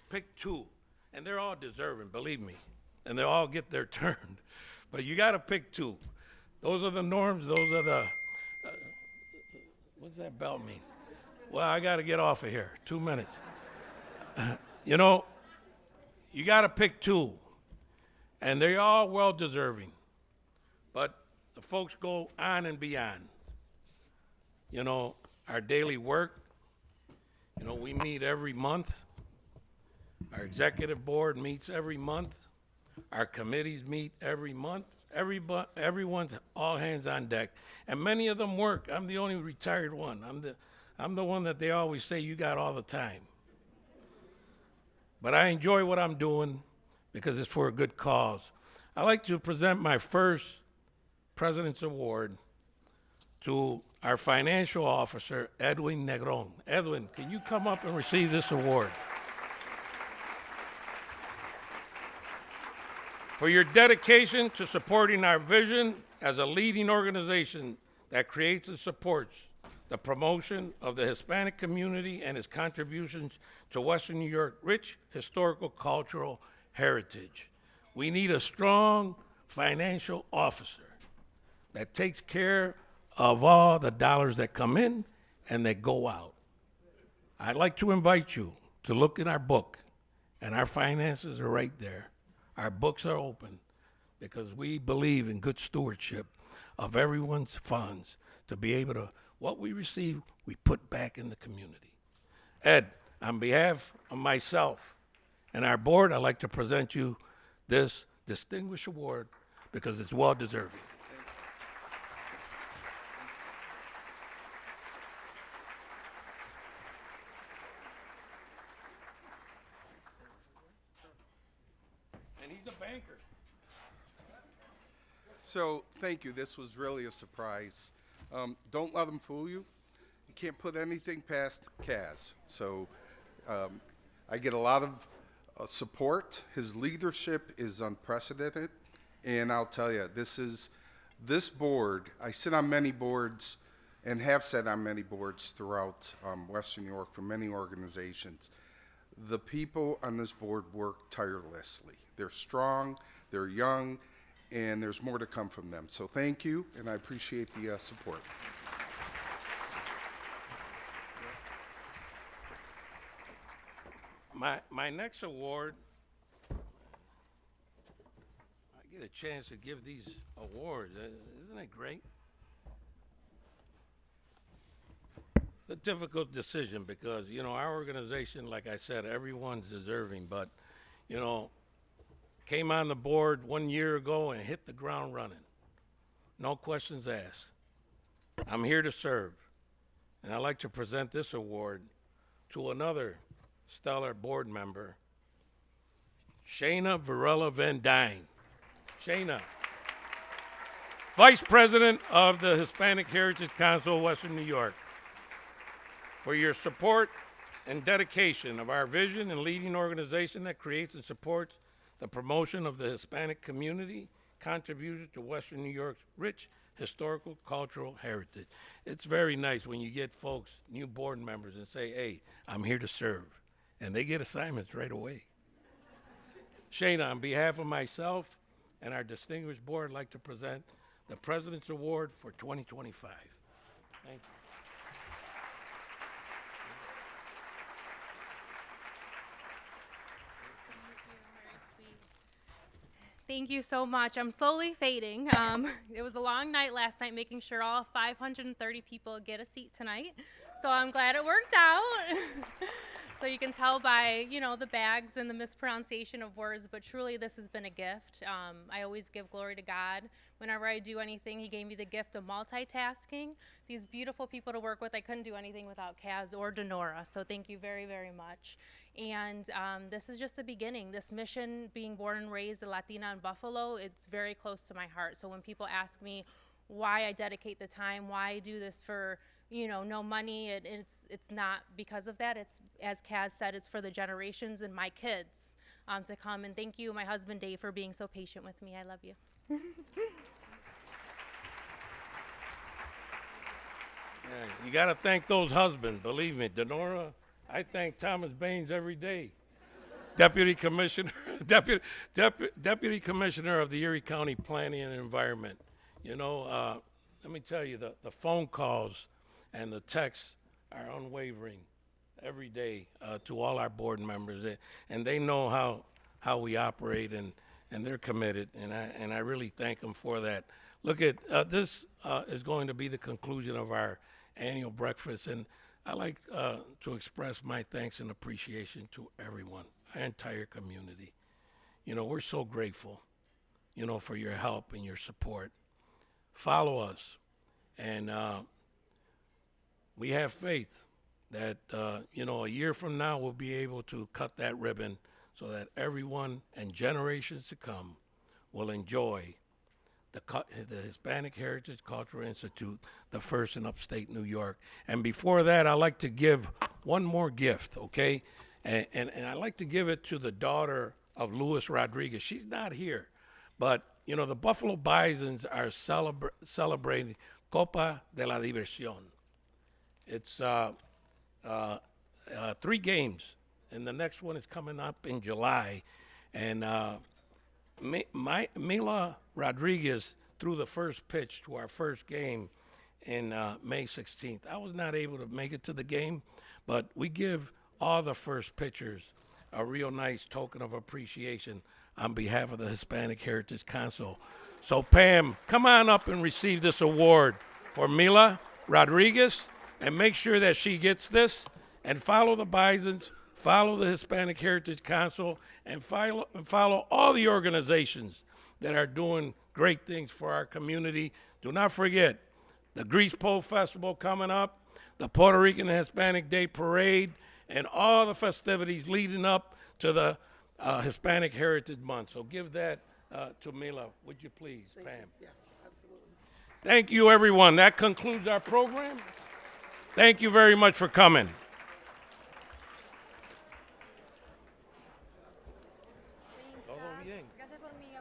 pick two, and they're all deserving, believe me, and they all get their turn. But you got to pick two. Those are the norms. Those are the, what's that bell mean? Well, I got to get off of here. 2 minutes. You know, you got to pick two, and they're all well-deserving. But the folks go on and beyond. You know, our daily work, you know, we meet every month. Our executive board meets every month. Our committees meet every month. Everyone's all hands on deck. And many of them work. I'm the only retired one. I'm the one that they always say, you got all the time. But I enjoy what I'm doing because it's for a good cause. I'd like to present my first President's Award to our financial officer, Edwin Negron. Edwin, can you come up and receive this award? For your dedication to supporting our vision as a leading organization that creates and supports the promotion of the Hispanic community and its contributions to Western New York's rich historical cultural heritage. We need a strong financial officer that takes care of all the dollars that come in and that go out. I'd like to invite you to look in our book, and our finances are right there. Our books are open because we believe in good stewardship of everyone's funds to be able to, what we receive, we put back in the community. Ed, on behalf of myself and our board, I'd like to present you this distinguished award because it's well-deserving. And he's a banker. So, thank you. This was really a surprise. Don't let them fool you. You can't put anything past Kaz. So, I get a lot of support. His leadership is unprecedented. And I'll tell you, this board, I sit on many boards and have sat on many boards throughout Western New York for many organizations. The people on this board work tirelessly. They're strong, they're young, and there's more to come from them. So thank you, and I appreciate the support. my next award, I get a chance to give these awards. Isn't that great? It's a difficult decision because, you know, our organization, like I said, everyone's deserving, but, you know, came on the board 1 year ago and hit the ground running. No questions asked. I'm here to serve. And I'd like to present this award to another stellar board member, Shayna Varela Van Dyne. Shayna, Vice President of the Hispanic Heritage Council of Western New York, for your support and dedication of our vision and leading organization that creates and supports the promotion of the Hispanic community, contributed to Western New York's rich historical cultural heritage. It's very nice when you get folks, new board members, and say, hey, I'm here to serve. And they get assignments right away. Shayna, on behalf of myself and our distinguished board, I'd like to present the President's Award for 2025. Thank you. Thank you so much. I'm slowly fading. It was a long night last night, making sure all 530 people get a seat tonight. So I'm glad it worked out. So you can tell by, you know, the bags and the mispronunciation of words, but truly this has been a gift. I always give glory to God. Whenever I do anything, he gave me the gift of multitasking. These beautiful people to work with, I couldn't do anything without Kaz or Denora, so thank you very, very much. And this is just the beginning. This mission, being born and raised a Latina in Buffalo, it's very close to my heart. So when people ask me why I dedicate the time, why I do this for, you know, no money, it's not because of that. It's, as Kaz said, it's for the generations and my kids to come. And thank you, my husband Dave, for being so patient with me. I love you. Yeah, you got to thank those husbands. Believe me, Denora, I thank Thomas Baines every day. Deputy Commissioner, Deputy Commissioner of the Erie County Planning and Environment. You know, let me tell you, the phone calls and the texts are unwavering every day to all our board members, and they know how we operate, and they're committed, and I really thank them for that. Look at this is going to be the conclusion of our annual breakfast, and I like to express my thanks and appreciation to everyone, our entire community. You know, we're so grateful, you know, for your help and your support. Follow us, and we have faith that, you know, a year from now we'll be able to cut that ribbon so that everyone and generations to come will enjoy the Hispanic Heritage Cultural Institute, the first in upstate New York. And before that, I'd like to give one more gift, okay? And I'd like to give it to the daughter of Luis Rodriguez. She's not here, but, you know, the Buffalo Bisons are celebrating Copa de la Diversión. It's 3 games, and the next one is coming up in July. And Mila Rodriguez threw the first pitch to our first game in May 16th. I was not able to make it to the game, but we give all the first pitchers a real nice token of appreciation on behalf of the Hispanic Heritage Council. So Pam, come on up and receive this award for Mila Rodriguez, and make sure that she gets this, and follow the Bisons, follow the Hispanic Heritage Council, and follow all the organizations that are doing great things for our community. Do not forget the Grease Pole Festival coming up, the Puerto Rican and Hispanic Day Parade, and all the festivities leading up to the Hispanic Heritage Month. So give that to Mila, would you please, Pam? Yes, absolutely. Thank you, everyone. That concludes our program. Thank you very much for coming. Thanks, guys. Gracias por mi